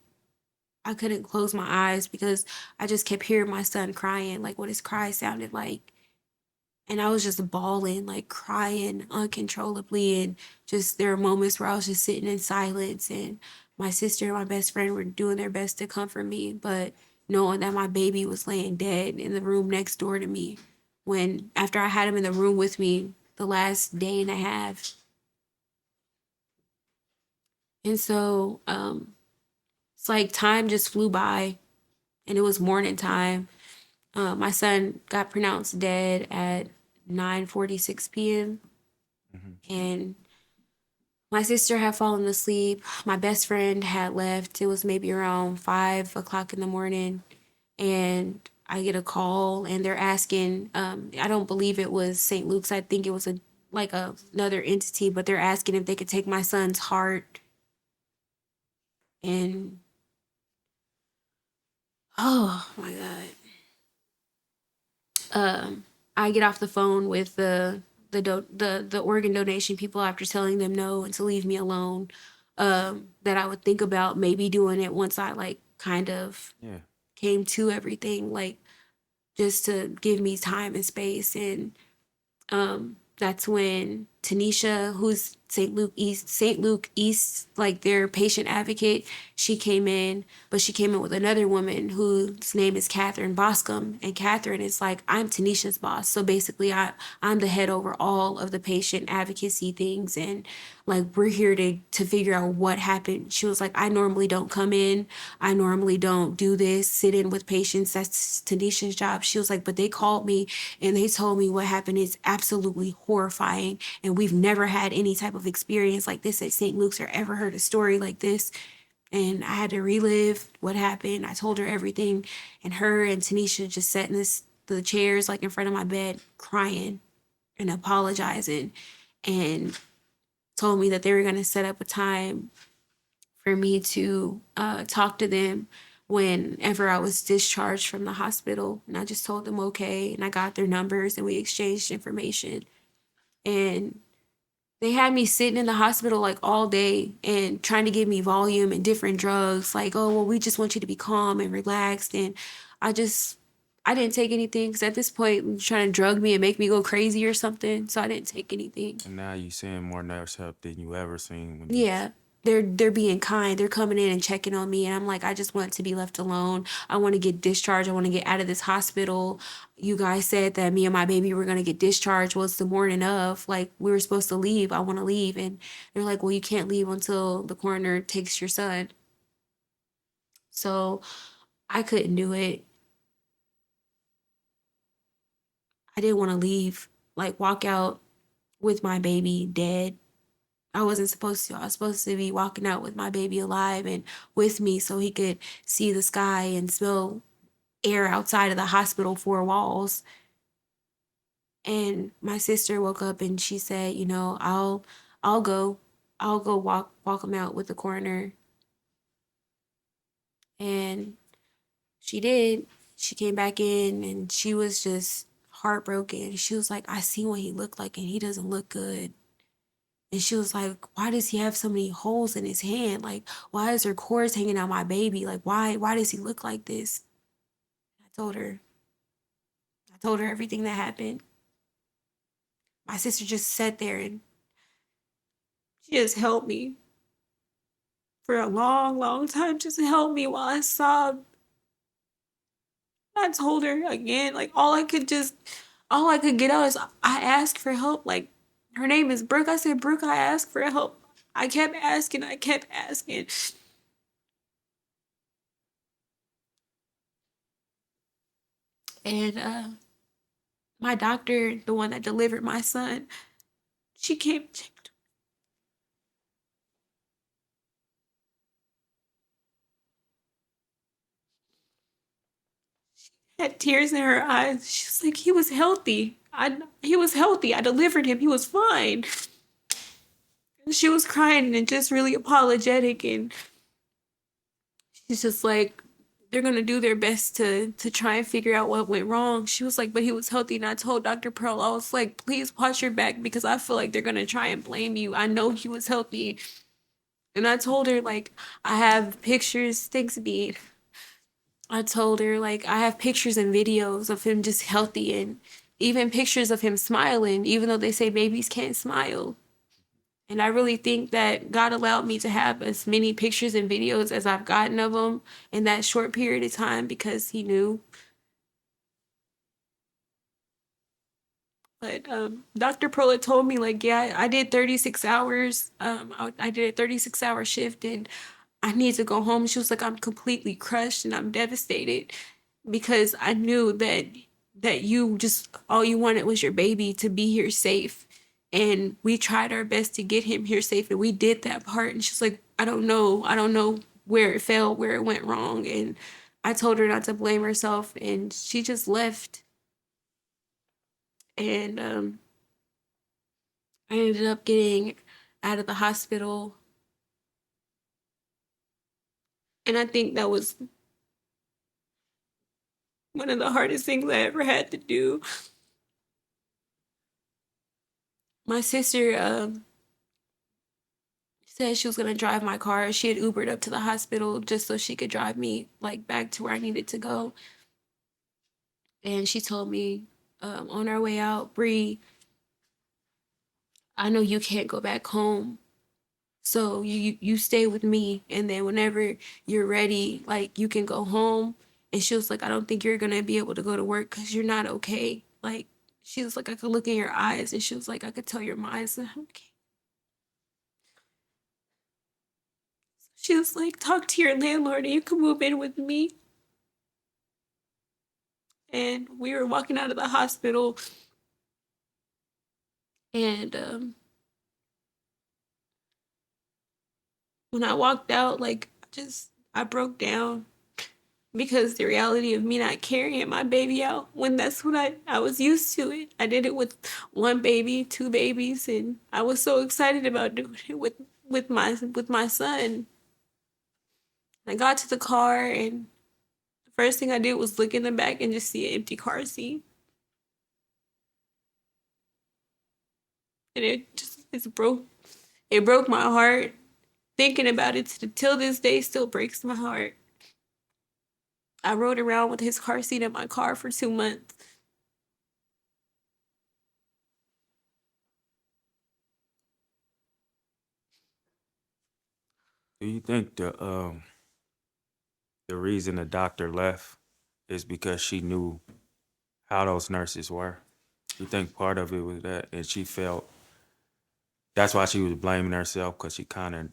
I couldn't close my eyes because I just kept hearing my son crying, like what his cry sounded like. And I was just bawling, like crying uncontrollably. And just there were moments where I was just sitting in silence. And my sister and my best friend were doing their best to comfort me. But knowing that my baby was laying dead in the room next door to me, when after I had him in the room with me the last day and a half. And so it's like time just flew by and it was morning time. My son got pronounced dead at 9:46 p.m. And my sister had fallen asleep. My best friend had left. It was maybe around 5 o'clock in the morning. And I get a call and they're asking, I don't believe it was St. Luke's. I think it was another entity, but they're asking if they could take my son's heart. And oh my God. I get off the phone with the organ donation people after telling them no and to leave me alone. That I would think about maybe doing it once I like kind of came to everything, like just to give me time and space. And that's when Tanisha, who's St. Luke East, like their patient advocate, she came in, but she came in with another woman whose name is Catherine Boscom. And Catherine is like, I'm Tanisha's boss. So basically I'm the head over all of the patient advocacy things. And like, we're here to figure out what happened. She was like, I normally don't come in. I normally don't do this, sit in with patients. That's Tanisha's job. She was like, but they called me and they told me what happened is absolutely horrifying. And we've never had any type of experience like this at St. Luke's or ever heard a story like this. And I had to relive what happened. I told her everything. And her and Tanisha just sat in the chairs like in front of my bed crying and apologizing. And told me that they were going to set up a time for me to talk to them whenever I was discharged from the hospital. And I just told them okay. And I got their numbers and we exchanged information. And they had me sitting in the hospital like all day and trying to give me volume and different drugs. Like, oh, well, we just want you to be calm and relaxed. And I didn't take anything because at this point, they're trying to drug me and make me go crazy or something. So I didn't take anything. And now you're seeing more nurse help than you ever seen. Yeah. they're being kind. They're coming in and checking on me, and I'm like, I just want to be left alone. I want to get discharged. I want to get out of this hospital. You guys said that me and my baby were gonna get discharged. Well, it's the morning of, like, we were supposed to leave. I want to leave, and they're like, well, you can't leave until the coroner takes your son. So I couldn't do it. I didn't want to leave, like, walk out with my baby dead. I wasn't supposed to. I was supposed to be walking out with my baby alive and with me so he could see the sky and smell air outside of the hospital four walls. And my sister woke up and she said, you know, I'll go. I'll go walk him out with the coroner. And she did. She came back in and she was just heartbroken. She was like, I see what he looked like and he doesn't look good. And she was like, why does he have so many holes in his hand? Like, why is there cords hanging out my baby? Like, why does he look like this? I told her. I told her everything that happened. My sister just sat there and she just held me for a long, long time. Just held me while I sobbed. I told her again, like, all I could get out is I asked for help. Like, her name is Brooke. I said, Brooke, I asked for help. I kept asking. I kept asking. And my doctor, the one that delivered my son, she came, had tears in her eyes. She was like, he was healthy. He was healthy. I delivered him. He was fine. And she was crying and just really apologetic. And she's just like, they're gonna do their best to try and figure out what went wrong. She was like, but he was healthy. And I told Dr. Pearl, I was like, please watch your back because I feel like they're gonna try and blame you. I know he was healthy. And I told her, like, I have pictures, thanks me. I told her, like, I have pictures and videos of him just healthy and even pictures of him smiling, even though they say babies can't smile. And I really think that God allowed me to have as many pictures and videos as I've gotten of him in that short period of time because he knew. But Dr. Prola told me, like, yeah, I did 36 hours. I did a 36-hour shift and I need to go home. She was like, I'm completely crushed and I'm devastated because I knew that you just all you wanted was your baby to be here safe. And we tried our best to get him here safe and we did that part. And she's like, I don't know. I don't know where it fell, where it went wrong. And I told her not to blame herself and she just left. And I ended up getting out of the hospital. And I think that was one of the hardest things I ever had to do. My sister said she was gonna drive my car. She had Ubered up to the hospital just so she could drive me like back to where I needed to go. And she told me on our way out, Bree, I know you can't go back home. So you stay with me and then whenever you're ready, like you can go home. And she was like, I don't think you're gonna be able to go to work because you're not okay. Like she was like, I could look in your eyes and she was like, I could tell your mind's not okay. She was like, talk to your landlord and you can move in with me. And we were walking out of the hospital and when I walked out, like I broke down because the reality of me not carrying my baby out when that's what I was used to it. I did it with one baby, two babies, and I was so excited about doing it with my son. I got to the car and the first thing I did was look in the back and just see an empty car seat. And it broke my heart. Thinking about it till this day still breaks my heart. I rode around with his car seat in my car for 2 months. Do you think the reason the doctor left is because she knew how those nurses were? You think part of it was that, and she felt that's why she was blaming herself because she kind of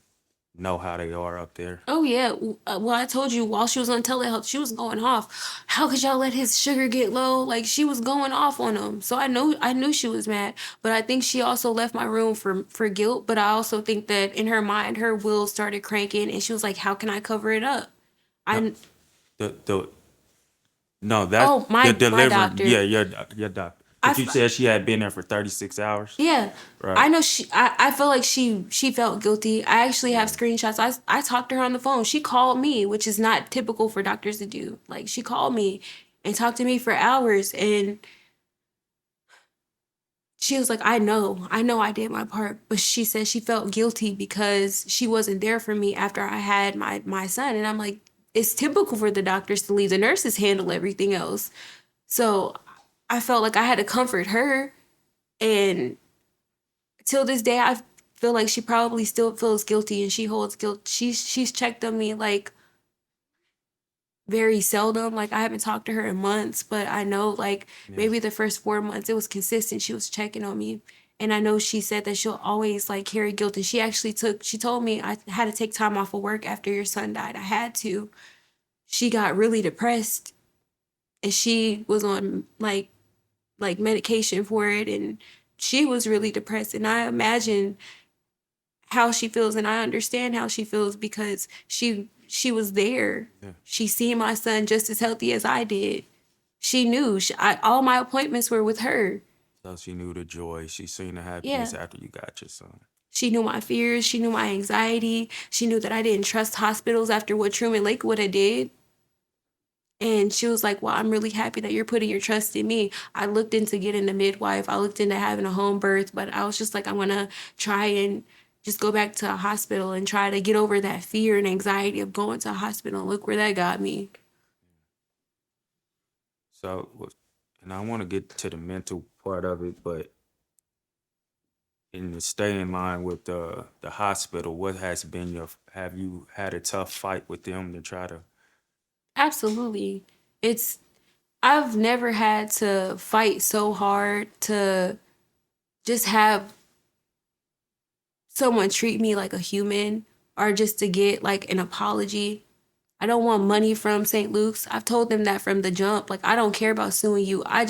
know how they are up there. Oh yeah. Well, I told you while she was on telehealth, she was going off. How could y'all let his sugar get low? Like she was going off on him. So I knew she was mad. But I think she also left my room for guilt. But I also think that in her mind, her wheels started cranking, and she was like, "How can I cover it up?" No, I the no that oh the my delivery, doctor. yeah, your doctor. I But you said she had been there for 36 hours, Yeah. right? I know I feel like she felt guilty. I actually have screenshots. I talked to her on the phone. She called me, which is not typical for doctors to do. Like she called me and talked to me for hours, and she was like, I know I did my part, but she said she felt guilty because she wasn't there for me after I had my son. And I'm like, it's typical for the doctors to leave. The nurses handle everything else. So I felt like I had to comfort her, and till this day, I feel like she probably still feels guilty and she holds guilt. She's checked on me like very seldom. Like I haven't talked to her in months, but I know like Yeah. maybe the first 4 months it was consistent. She was checking on me. And I know she said that she'll always like carry guilt. And she told me I had to take time off of work after your son died. I had to. She got really depressed and she was on like medication for it, and she was really depressed. And I imagine how she feels, and I understand how she feels because she was there. Yeah. She seen my son just as healthy as I did. She knew all my appointments were with her. So she knew the joy. She seen the happiness Yeah. after you got your son. She knew my fears. She knew my anxiety. She knew that I didn't trust hospitals after what Truman Lakewood had did. And she was like, well, I'm really happy that you're putting your trust in me. I looked into getting a midwife. I looked into having a home birth, but I was just like, I'm going to try and just go back to a hospital and try to get over that fear and anxiety of going to a hospital. Look where that got me. So, and I want to get to the mental part of it, but in to stay in line with the hospital, what has been have you had a tough fight with them to try to? Absolutely. I've never had to fight so hard to just have someone treat me like a human or just to get like an apology. I don't want money from St. Luke's. I've told them that from the jump. Like I don't care about suing you. I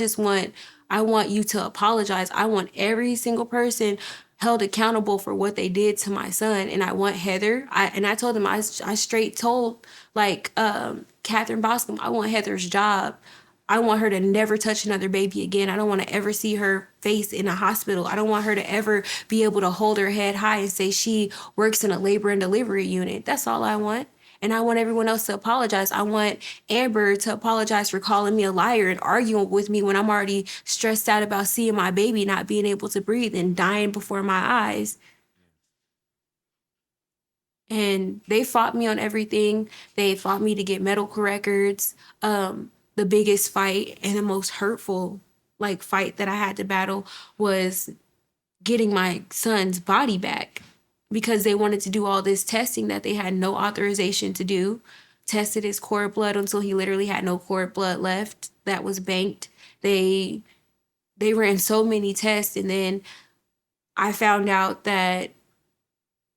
want you to apologize. I want every single person held accountable for what they did to my son. And I want Heather. I told them I straight told like Catherine Boscom, I want Heather's job. I want her to never touch another baby again. I don't want to ever see her face in a hospital. I don't want her to ever be able to hold her head high and say she works in a labor and delivery unit. That's all I want. And I want everyone else to apologize. I want Amber to apologize for calling me a liar and arguing with me when I'm already stressed out about seeing my baby not being able to breathe and dying before my eyes. And they fought me on everything. They fought me to get medical records. The biggest fight and the most hurtful like fight that I had to battle was getting my son's body back, because they wanted to do all this testing that they had no authorization to do. Tested his cord blood until he literally had no cord blood left that was banked. They ran so many tests, and then I found out that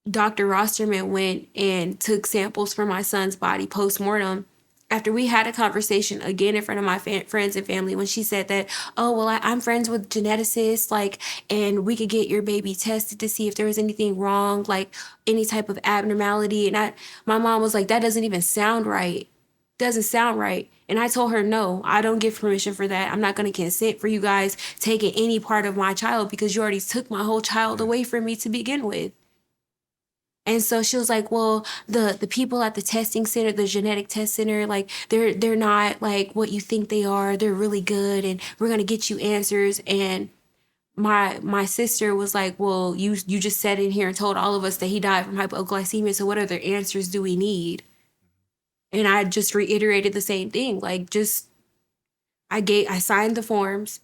Dr. Rosterman went and took samples from my son's body post-mortem after we had a conversation again in front of my friends and family, when she said that, oh, well, I'm friends with geneticists, like, and we could get your baby tested to see if there was anything wrong, like any type of abnormality. And my mom was like, that doesn't even sound right. Doesn't sound right. And I told her, no, I don't give permission for that. I'm not going to consent for you guys taking any part of my child, because you already took my whole child away from me to begin with. And so she was like, well, the people at the testing center, the genetic test center, like they're not like what you think they are. They're really good, and we're gonna get you answers. And my sister was like, well, you just sat in here and told all of us that he died from hypoglycemia. So what other answers do we need? And I just reiterated the same thing. Like I signed the forms,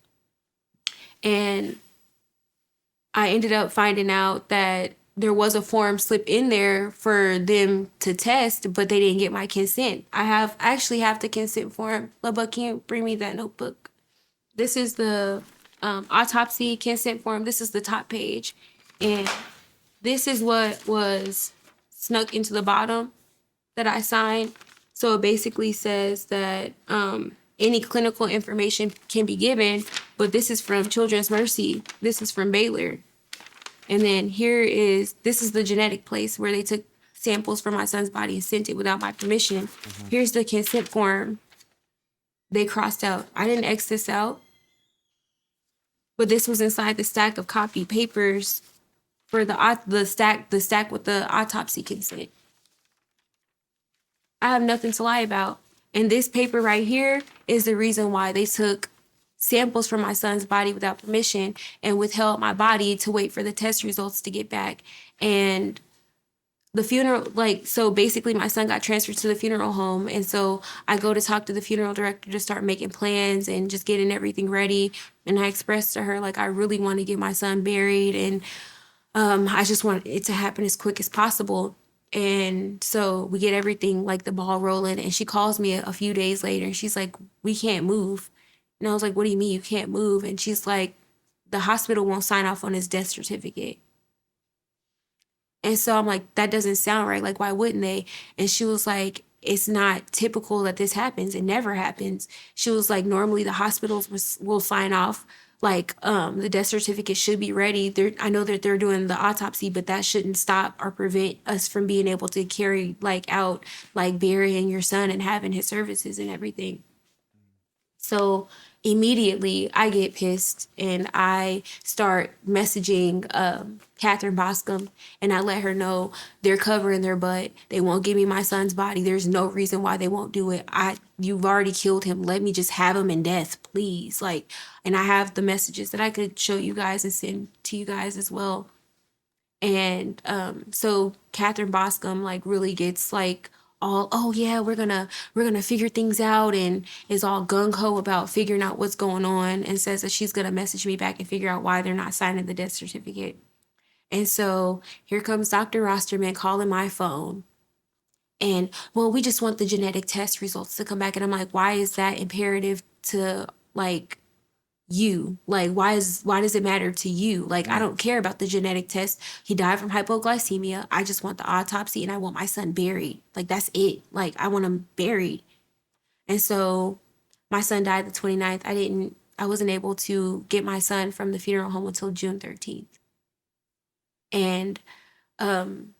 and I ended up finding out that there was a form slip in there for them to test, but they didn't get my consent. I actually have the consent form. Lubba, can you bring me that notebook? This is the autopsy consent form. This is the top page. And this is what was snuck into the bottom that I signed. So it basically says that any clinical information can be given, but this is from Children's Mercy. This is from Baylor. And then this is the genetic place where they took samples from my son's body and sent it without my permission. Here's the consent form they crossed out. I didn't X this out, but this was inside the stack of copied papers for the stack with the autopsy consent. I have nothing to lie about. And this paper right here is the reason why they took samples from my son's body without permission and withheld my body to wait for the test results to get back. And the funeral, so basically my son got transferred to the funeral home. And so I go to talk to the funeral director to start making plans and just getting everything ready. And I expressed to her, I really want to get my son buried. And I just want it to happen as quick as possible. And so we get everything, the ball rolling. And she calls me a few days later and she's like, we can't move. And I was like, what do you mean you can't move? And she's like, the hospital won't sign off on his death certificate. And so I'm like, that doesn't sound right. Why wouldn't they? And she was like, it's not typical that this happens. It never happens. She was like, normally the hospitals will sign off. The death certificate should be ready. I know that they're doing the autopsy, but that shouldn't stop or prevent us from being able to carry out burying your son and having his services and everything. So immediately I get pissed and I start messaging Catherine Boscom and I let her know they're covering their butt. They won't give me my son's body. There's no reason why they won't do it. You've already killed him. Let me just have him in death, please. And I have the messages that I could show you guys and send to you guys as well. And so Catherine Boscom really gets oh yeah, we're gonna figure things out, and is all gung-ho about figuring out what's going on, and says that she's gonna message me back and figure out why they're not signing the death certificate. And so here comes Dr. Rosterman calling my phone. And well, we just want the genetic test results to come back. And I'm like, why is that imperative to you? Why does it matter to you? I don't care about the genetic test. He died from hypoglycemia. I just want the autopsy and I want my son buried. That's it. I want him buried. And so my son died the 29th. I wasn't able to get my son from the funeral home until June 13th. And on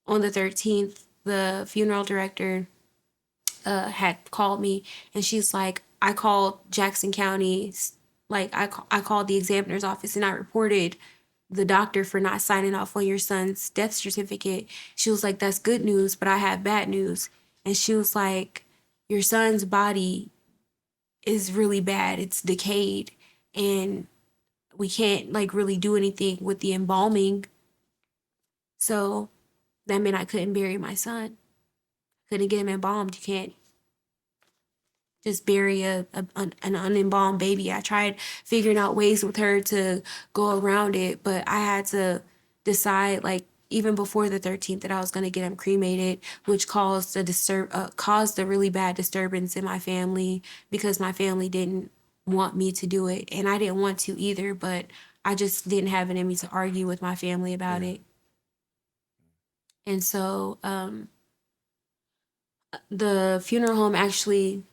the 13th, the funeral director had called me and she's like, I called Jackson County, I called the examiner's office and I reported the doctor for not signing off on your son's death certificate. She was like, that's good news, but I have bad news. And she was like, your son's body is really bad. It's decayed and we can't really do anything with the embalming. So that meant I couldn't bury my son. Couldn't get him embalmed. You can't just bury an unembalmed baby. I tried figuring out ways with her to go around it, but I had to decide even before the 13th that I was going to get him cremated, which caused a really bad disturbance in my family because my family didn't want me to do it. And I didn't want to either, but I just didn't have it in me to argue with my family about it. And so the funeral home actually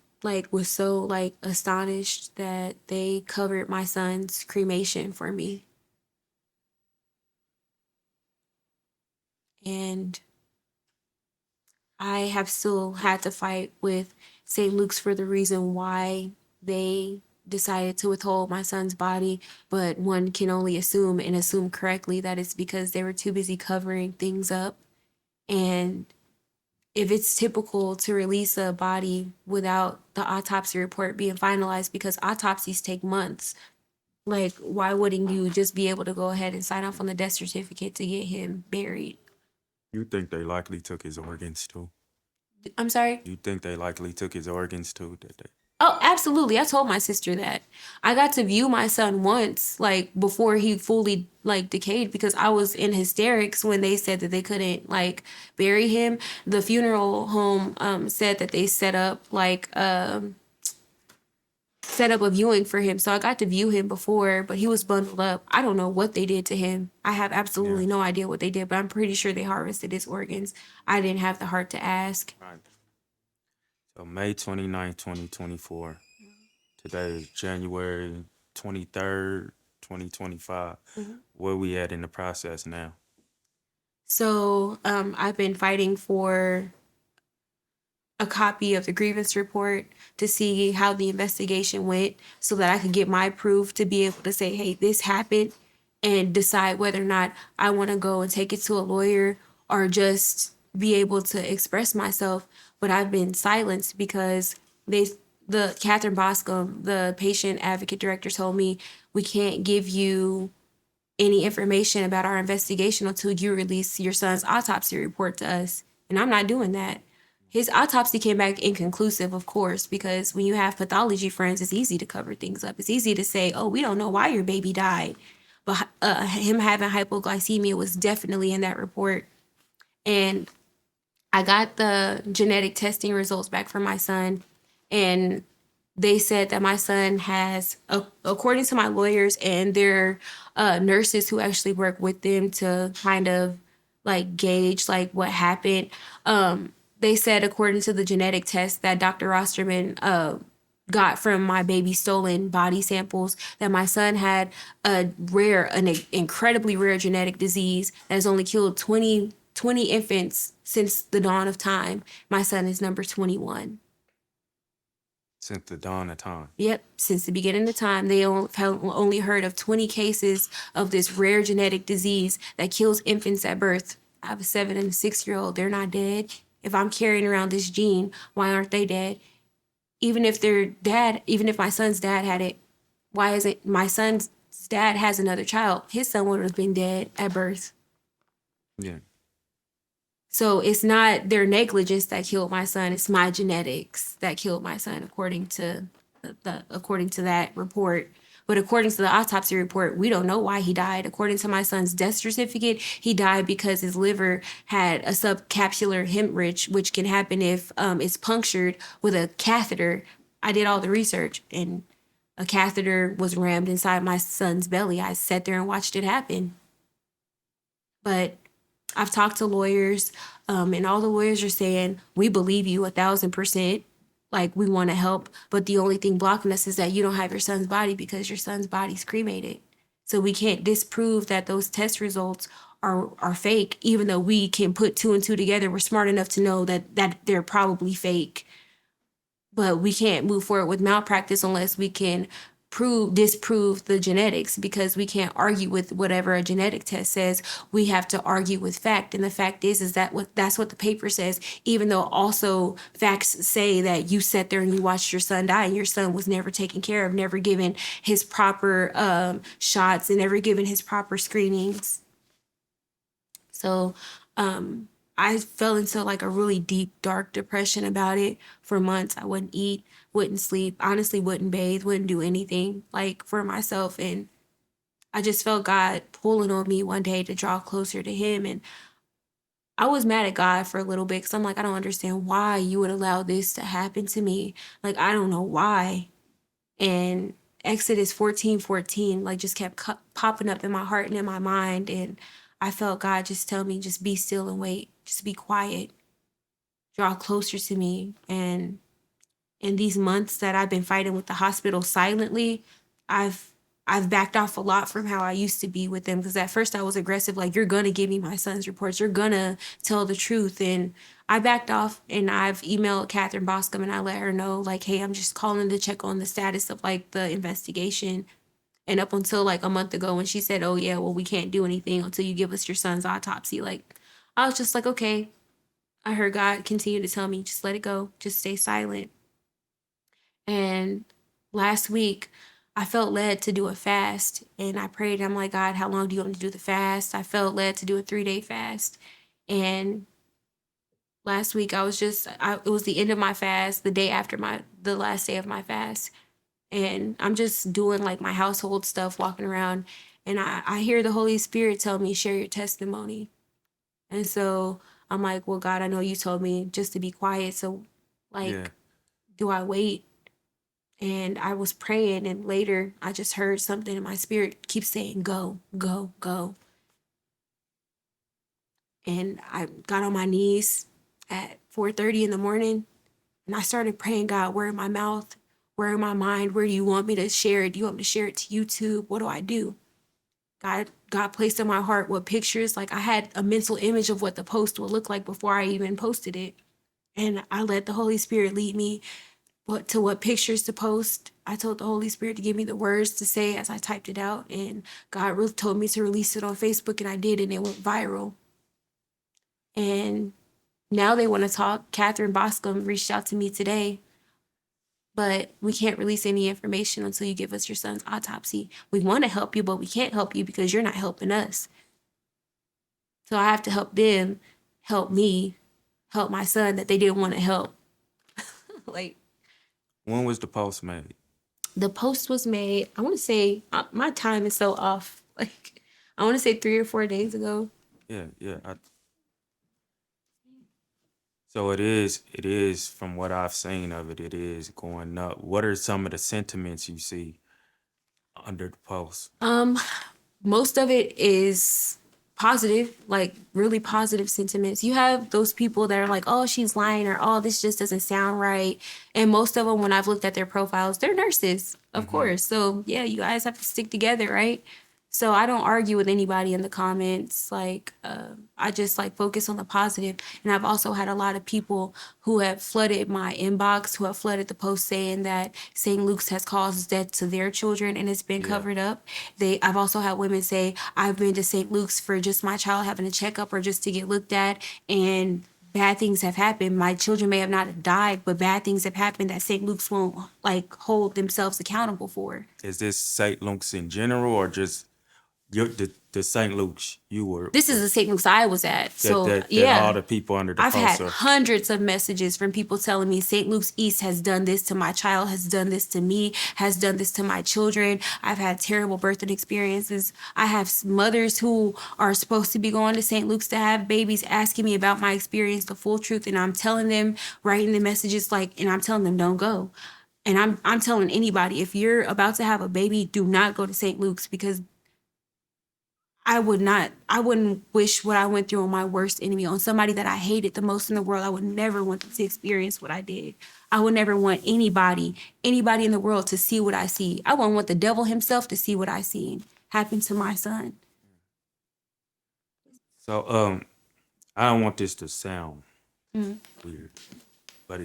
was so astonished that they covered my son's cremation for me. And I have still had to fight with St. Luke's for the reason why they decided to withhold my son's body, but one can only assume and assume correctly that it's because they were too busy covering things up. And if it's typical to release a body without the autopsy report being finalized, because autopsies take months, why wouldn't you just be able to go ahead and sign off on the death certificate to get him buried? You think they likely took his organs too? I'm sorry? You think they likely took his organs too? Oh, absolutely. I told my sister that. I got to view my son once, like before he fully like decayed, because I was in hysterics when they said that they couldn't like bury him. The funeral home said that they set up a viewing for him. So I got to view him before, but he was bundled up. I don't know what they did to him. I have Yeah. absolutely no idea what they did, but I'm pretty sure they harvested his organs. I didn't have the heart to ask. Right. So May 29th, 2024. Today is January 23rd, 2025. Where we at in the process now? So I've been fighting for a copy of the grievance report to see how the investigation went so that I could get my proof to be able to say, hey, this happened, and decide whether or not I want to go and take it to a lawyer or just be able to express myself. But I've been silenced because the Catherine Boscom, the patient advocate director, told me we can't give you any information about our investigation until you release your son's autopsy report to us. And I'm not doing that. His autopsy came back inconclusive, of course, because when you have pathology friends, it's easy to cover things up. It's easy to say, oh, we don't know why your baby died. But him having hypoglycemia was definitely in that report. And I got the genetic testing results back from my son, and they said that my son has, according to my lawyers and their nurses who actually work with them to kind of like gauge like what happened. They said according to the genetic test that Dr. Rosterman got from my baby's stolen body samples, that my son had an incredibly rare genetic disease that has only killed 20 infants since the dawn of time. My son is number 21. Since the dawn of time. Yep, since the beginning of time, they only heard of 20 cases of this rare genetic disease that kills infants at birth. I have a 7 and a 6-year-old. They're not dead. If I'm carrying around this gene, why aren't they dead? Even if my son's dad had it, why isn't my son's dad has another child? His son would have been dead at birth. Yeah. So it's not their negligence that killed my son. It's my genetics that killed my son, according to that report. But according to the autopsy report, we don't know why he died. According to my son's death certificate, he died because his liver had a subcapsular hemorrhage, which can happen if it's punctured with a catheter. I did all the research, and a catheter was rammed inside my son's belly. I sat there and watched it happen. But I've talked to lawyers, and all the lawyers are saying, we believe you 1,000%. Like, we want to help. But the only thing blocking us is that you don't have your son's body because your son's body's cremated. So we can't disprove that those test results are fake, even though we can put 2 and 2 together. We're smart enough to know that they're probably fake. But we can't move forward with malpractice unless we can disprove the genetics, because we can't argue with whatever a genetic test says. We have to argue with fact, and the fact is that that's what the paper says, even though also facts say that you sat there and you watched your son die and your son was never taken care of, never given his proper shots, and never given his proper screenings. So I fell into like a really deep, dark depression about it for months. I wouldn't eat, wouldn't sleep, honestly wouldn't bathe, wouldn't do anything like for myself. And I just felt God pulling on me one day to draw closer to him. And I was mad at God for a little bit because I'm like, I don't understand why you would allow this to happen to me. Like, I don't know why. And Exodus 14:14 like just kept popping up in my heart and in my mind. And I felt God just tell me, just be still and wait. Just be quiet. Draw closer to me. And in these months that I've been fighting with the hospital silently, I've backed off a lot from how I used to be with them, because at first I was aggressive, like, you're gonna give me my son's reports, you're gonna tell the truth. And I backed off, and I've emailed Catherine Boscom and I let her know, like, hey, I'm just calling to check on the status of like the investigation. And up until like a month ago when she said, oh yeah, well, we can't do anything until you give us your son's autopsy, like, I was just like, okay. I heard God continue to tell me, just let it go, just stay silent. And last week, I felt led to do a fast, and I prayed. I'm like, God, how long do you want me to do the fast? I felt led to do a 3-day fast. And last week it was the end of my fast, the day after the last day of my fast. And I'm just doing like my household stuff, walking around, and I hear the Holy Spirit tell me, share your testimony. And so I'm like, well, God, I know you told me just to be quiet. So like, Yeah. do I wait? And I was praying, and later I just heard something in my spirit keep saying, go, go, go. And I got on my knees at 4:30 in the morning, and I started praying, God, where in my mouth, where in my mind, where do you want me to share it? Do you want me to share it to YouTube? What do I do? God placed in my heart what pictures, like I had a mental image of what the post would look like before I even posted it. And I let the Holy Spirit lead me what pictures to post. I told the Holy Spirit to give me the words to say as I typed it out. And God really told me to release it on Facebook, and I did, and it went viral. And now they want to talk. Catherine Boscom reached out to me today, but we can't release any information until you give us your son's autopsy. We want to help you, but we can't help you because you're not helping us. So I have to help them, help me, help my son that they didn't want to help. Like, When was the post made? the post was made, I want to say, my time is so off. Like, I want to say 3 or 4 days ago. Yeah. So it is from what I've seen of it, it is going up. What are some of the sentiments you see under the post? Most of it is positive, like really positive sentiments. You have those people that are like, oh, she's lying, or oh, this just doesn't sound right. And most of them, when I've looked at their profiles, they're nurses, of course. So yeah, you guys have to stick together, right? So I don't argue with anybody in the comments. Like, I just like focus on the positive. And I've also had a lot of people who have flooded my inbox, who have flooded the post saying that St. Luke's has caused death to their children and it's been covered up. I've also had women say, I've been to St. Luke's for just my child having a checkup or just to get looked at, and bad things have happened. My children may have not died, but bad things have happened that St. Luke's won't like hold themselves accountable for. Is this St. Luke's in general, or just the St. Luke's you were? This is the St. Luke's I was at. So that yeah, all the people under the I've had post are. hundreds of messages from people telling me St. Luke's East has done this to my child, has done this to me, has done this to my children. I've had terrible birthing experiences. I have mothers who are supposed to be going to St. Luke's to have babies asking me about my experience, the full truth, and I'm telling them, writing the messages and I'm telling them don't go. And I'm telling anybody, if you're about to have a baby, do not go to St. Luke's, because I wouldn't wish what I went through on my worst enemy, on somebody that I hated the most in the world. I would never want them to experience what I did. I would never want anybody in the world to see what I see. I wouldn't want the devil himself to see what I seen happen to my son. So I don't want this to sound weird, but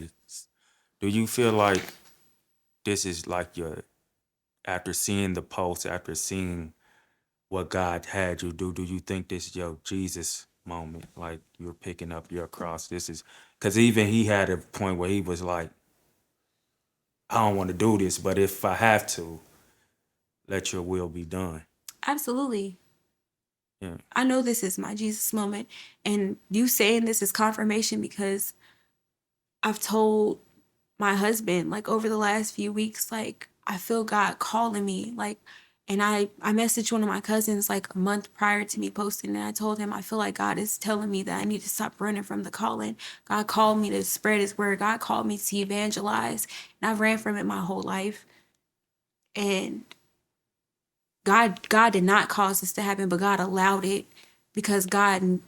do you feel like this is like after seeing the post, after seeing what God had you do you think this is your Jesus moment? Like, you're picking up your cross. This is, because even he had a point where he was like, I don't want to do this, but if I have to, let your will be done. Absolutely. Yeah. I know this is my Jesus moment. And you saying this is confirmation, because I've told my husband, like, over the last few weeks, like, I feel God calling me, like, and I messaged one of my cousins like a month prior to me posting, and I told him, I feel like God is telling me that I need to stop running from the calling. God called me to spread his word. God called me to evangelize, and I've ran from it my whole life. And God did not cause this to happen, but God allowed it, because God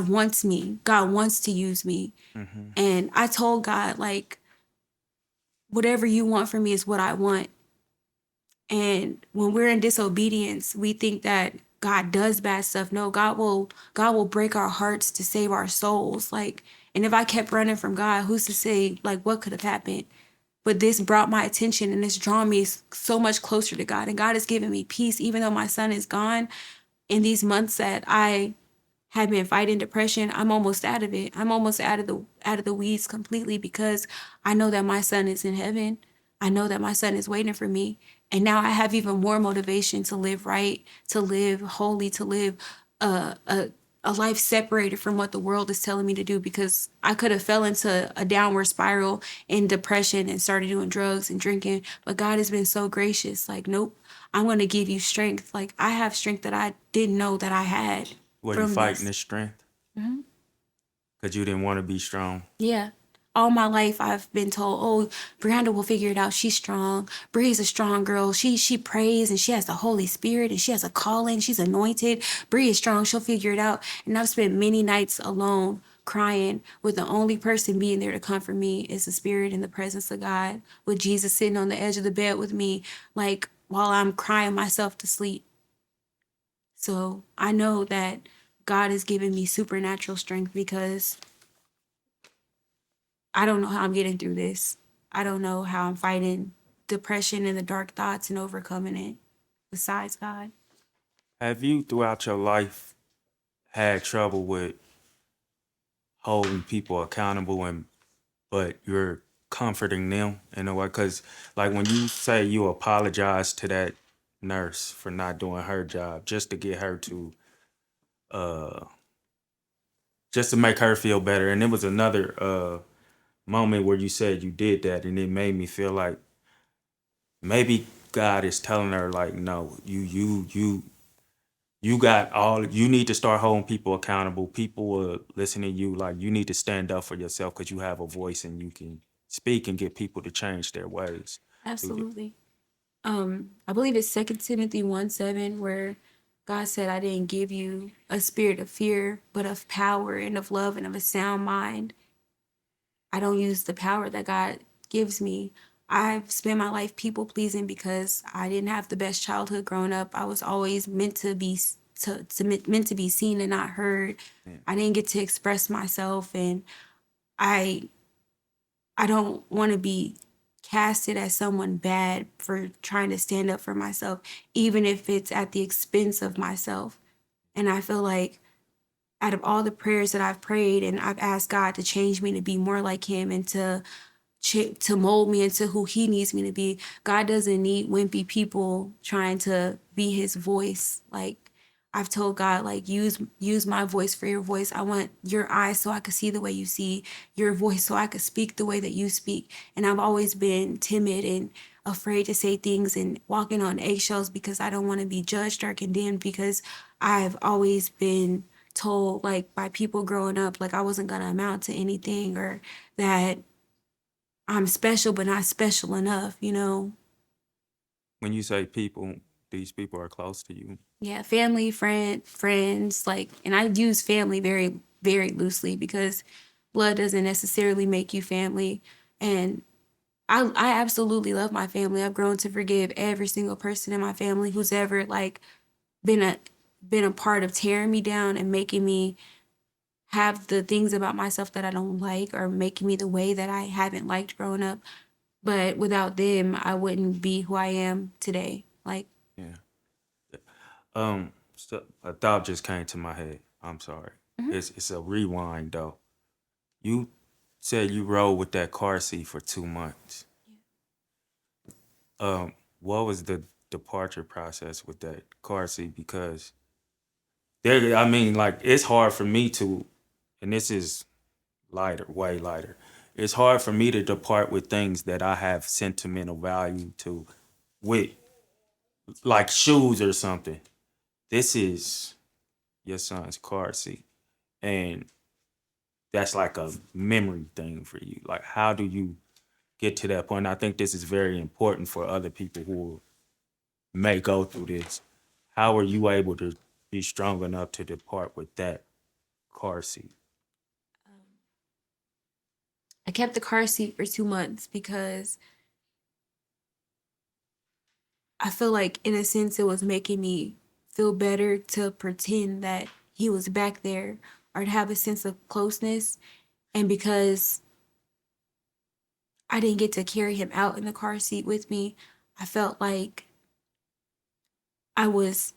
wants me. God wants to use me. Mm-hmm. And I told God, like, whatever you want from me is what I want. And when we're in disobedience, we think that God does bad stuff. No, God will break our hearts to save our souls. Like, and if I kept running from God, who's to say, like, what could have happened? But this brought my attention, and it's drawn me so much closer to God. And God has given me peace, even though my son is gone. In these months that I have been fighting depression, I'm almost out of it. I'm almost out of the weeds completely, because I know that my son is in heaven. I know that my son is waiting for me. And now I have even more motivation to live right, to live holy, to live a a life separated from what the world is telling me to do, because I could have fell into a downward spiral in depression and started doing drugs and drinking. But God has been so gracious. Like, nope, I'm going to give you strength. Like, I have strength that I didn't know that I had Were you from fighting this. this strength? Because you didn't want to be strong. Yeah. All my life I've been told, oh, Breonda will figure it out. She's strong. Bree's a strong girl. She prays and she has the Holy Spirit and she has a calling. She's anointed. Bree is strong. She'll figure it out. And I've spent many nights alone crying with the only person being there to comfort me is the Spirit and the presence of God, with Jesus sitting on the edge of the bed with me, like while I'm crying myself to sleep. So I know that God has given me supernatural strength, because I don't know how I'm getting through this. I don't know how I'm fighting depression and the dark thoughts and overcoming it besides God. Have you, throughout your life, had trouble with holding people accountable, but you're comforting them in a way? Because, like, when you say you apologize to that nurse for not doing her job just to get her to, just to make her feel better, and there was another moment where you said you did that, and it made me feel like maybe God is telling her, like, no, you got all, you need to start holding people accountable. People will listen to you. Like, you need to stand up for yourself because you have a voice and you can speak and get people to change their ways. Absolutely. I believe it's 2 Timothy 1:7, where God said, I didn't give you a spirit of fear, but of power and of love and of a sound mind. I don't use the power that God gives me. I've spent my life people pleasing because I didn't have the best childhood growing up. I was always meant to be meant to be seen and not heard. Yeah. I didn't get to express myself, and I I don't want to be casted as someone bad for trying to stand up for myself, even if it's at the expense of myself. And I feel like out of all the prayers that I've prayed and I've asked God to change me to be more like him and to mold me into who he needs me to be. God doesn't need wimpy people trying to be his voice. Like, I've told God, like, use my voice for your voice. I want your eyes so I could see the way you see, your voice so I could speak the way that you speak. And I've always been timid and afraid to say things and walking on eggshells because I don't want to be judged or condemned, because I've always been told, like, by people growing up, like I wasn't gonna amount to anything, or that I'm special but not special enough, you know? When you say people, these people are close to you. Yeah, family, friends, like, and I use family very, very loosely, because blood doesn't necessarily make you family. And I absolutely love my family. I've grown to forgive every single person in my family who's ever like been a been a part of tearing me down and making me have the things about myself that I don't like, or making me the way that I haven't liked growing up. But without them, I wouldn't be who I am today. Like, Yeah. So a thought just came to my head. I'm sorry. It's a rewind though. You said you rode with that car seat for 2 months. What was the departure process with that car seat? Because there, I mean, like, it's hard for me to, and this is lighter, way lighter. It's hard for me to depart with things that I have sentimental value to, with like shoes or something. This is your son's car seat, and that's like a memory thing for you. Like, how do you get to that point? I think this is very important for other people who may go through this. How are you able to be strong enough to depart with that car seat? I kept the car seat for 2 months because I feel like, in a sense, it was making me feel better to pretend that he was back there, or to have a sense of closeness. And because I didn't get to carry him out in the car seat with me, I felt like I was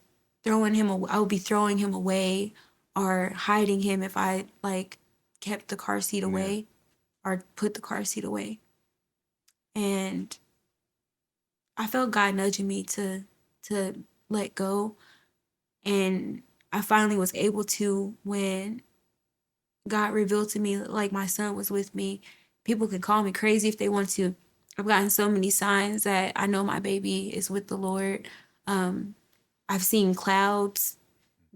I would be throwing him away or hiding him if I like kept the car seat Yeah. away or put the car seat away. And I felt God nudging me to let go. And I finally was able to when God revealed to me like my son was with me. People can call me crazy if they want to. I've gotten so many signs that I know my baby is with the Lord. I've seen clouds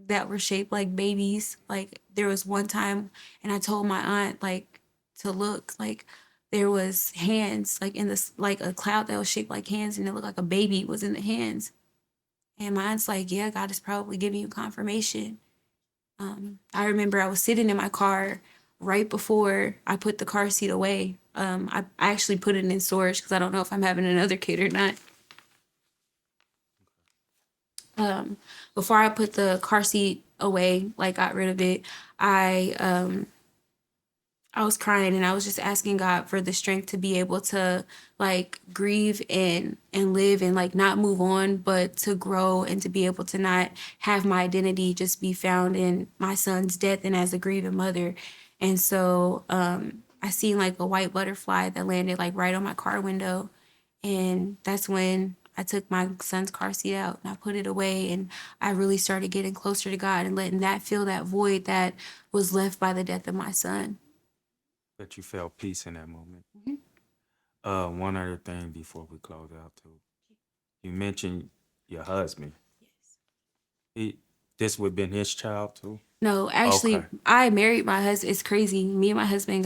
that were shaped like babies. Like there was one time, and I told my aunt like to look, like there was hands like in this, like a cloud that was shaped like hands, and it looked like a baby was in the hands. And my aunt's like, yeah, God is probably giving you confirmation. I remember I was sitting in my car right before I put the car seat away. I actually put it in storage because I don't know if I'm having another kid or not. Before I put the car seat away, like got rid of it, I was crying and I was just asking God for the strength to be able to like grieve and live and like not move on, but to grow and to be able to not have my identity just be found in my son's death and as a grieving mother. And so I seen like a white butterfly that landed like right on my car window. And that's when I took my son's car seat out and I put it away, and I really started getting closer to God and letting that fill that void that was left by the death of my son. That you felt peace in that moment. One other thing before we close out too. You mentioned your husband. He this would have been his child too? No, actually, Okay. I married my husband. It's crazy. Me and my husband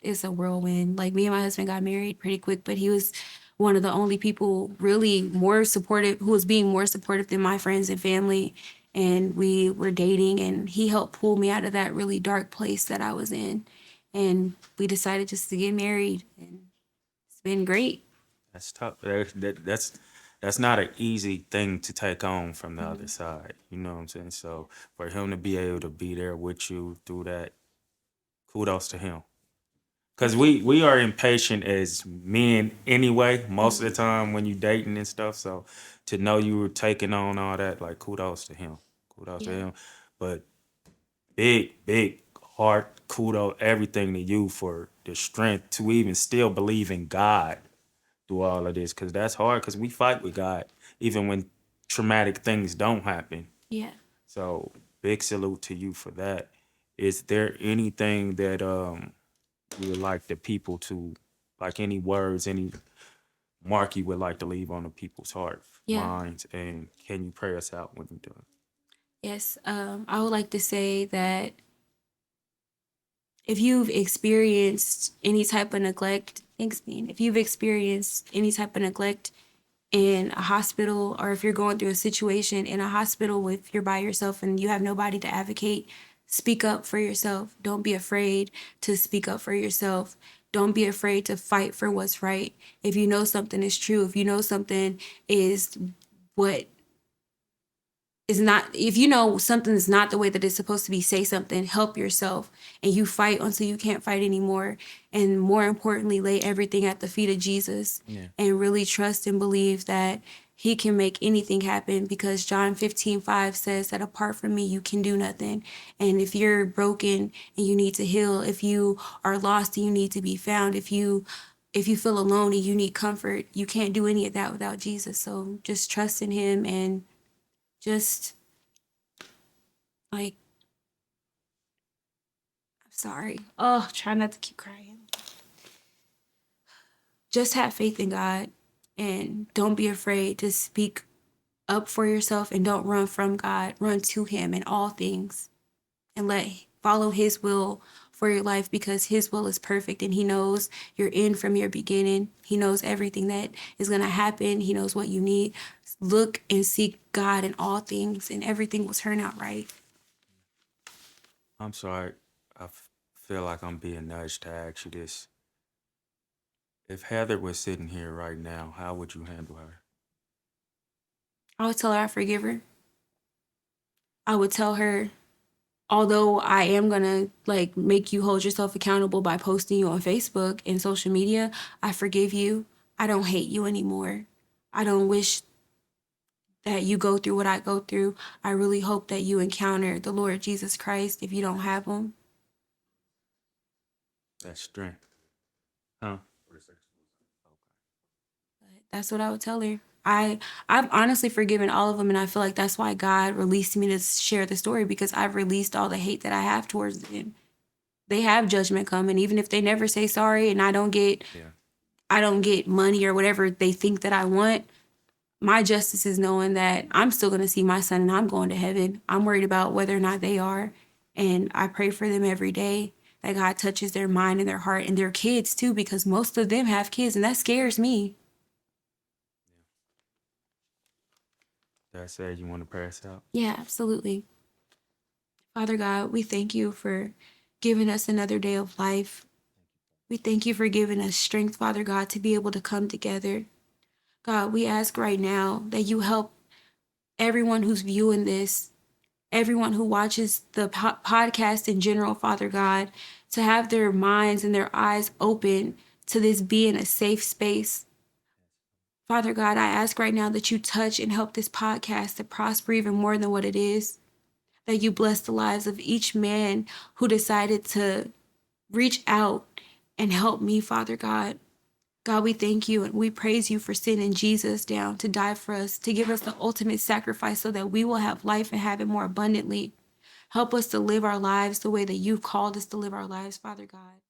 it's a whirlwind. Like, me and my husband got married pretty quick, but he was one of the only people really more supportive, who was being more supportive than my friends and family. And we were dating, and he helped pull me out of that really dark place that I was in. And we decided just to get married, and it's been great. That's tough. That's not an easy thing to take on from the other side. You know what I'm saying? So for him to be able to be there with you through that, kudos to him. Cause we are impatient as men anyway, most of the time when you dating and stuff. So to know you were taking on all that, like kudos to him. Kudos to Yeah. him. But big heart, kudos, everything to you for the strength to even still believe in God through all of this. Cause that's hard because we fight with God, even when traumatic things don't happen. Yeah. So big salute to you for that. Is there anything that you would like the people to, like any words, any mark you would like to leave on the people's heart, Yeah. minds, and can you pray us out when you're done? Yes. I would like to say that if you've experienced any type of neglect, thanks, Bean. If you've experienced any type of neglect in a hospital, or if you're going through a situation in a hospital, if you're by yourself and you have nobody to advocate, speak up for yourself. Don't be afraid to speak up for yourself. Don't be afraid to fight for what's right. If you know something is true, if you know something is what is not, if you know something is not the way that it's supposed to be, say something, help yourself, and you fight until you can't fight anymore. And more importantly, lay everything at the feet of Jesus. Yeah. And really trust and believe that he can make anything happen, because John 15:5 says that apart from me, you can do nothing. And if you're broken and you need to heal, if you are lost and you need to be found, if you feel alone and you need comfort, you can't do any of that without Jesus. So just trust in him, and just like, I'm sorry. Oh, try not to keep crying. Just have faith in God, and don't be afraid to speak up for yourself, and don't run from God. Run to him in all things, and follow his will for your life, because his will is perfect, and he knows your end from your beginning. He knows everything that is going to happen. He knows what you need. Look and seek God in all things, and everything will turn out right. I'm sorry. Feel like I'm being nudged to ask you this. If Heather was sitting here right now, how would you handle her? I would tell her I forgive her. I would tell her, although I am gonna like make you hold yourself accountable by posting you on Facebook and social media, I forgive you. I don't hate you anymore. I don't wish that you go through what I go through. I really hope that you encounter the Lord Jesus Christ if you don't have him. That's strength. Huh? That's what I would tell her. I've honestly forgiven all of them, and I feel like that's why God released me to share the story, because I've released all the hate that I have towards them. They have judgment coming, even if they never say sorry, and I don't get money or whatever they think that I want. My justice is knowing that I'm still going to see my son and I'm going to heaven. I'm worried about whether or not they are, and I pray for them every day that God touches their mind and their heart and their kids too, because most of them have kids, and that scares me. That said, you want to pray us out? Yeah, absolutely. Father God, we thank you for giving us another day of life. We thank you for giving us strength, Father God, to be able to come together. God, we ask right now that you help everyone who's viewing this, everyone who watches the podcast in general, Father God, to have their minds and their eyes open to this being a safe space. Father God, I ask right now that you touch and help this podcast to prosper even more than what it is. That you bless the lives of each man who decided to reach out and help me, Father God. God, we thank you and we praise you for sending Jesus down to die for us, to give us the ultimate sacrifice so that we will have life and have it more abundantly. Help us to live our lives the way that you've called us to live our lives, Father God.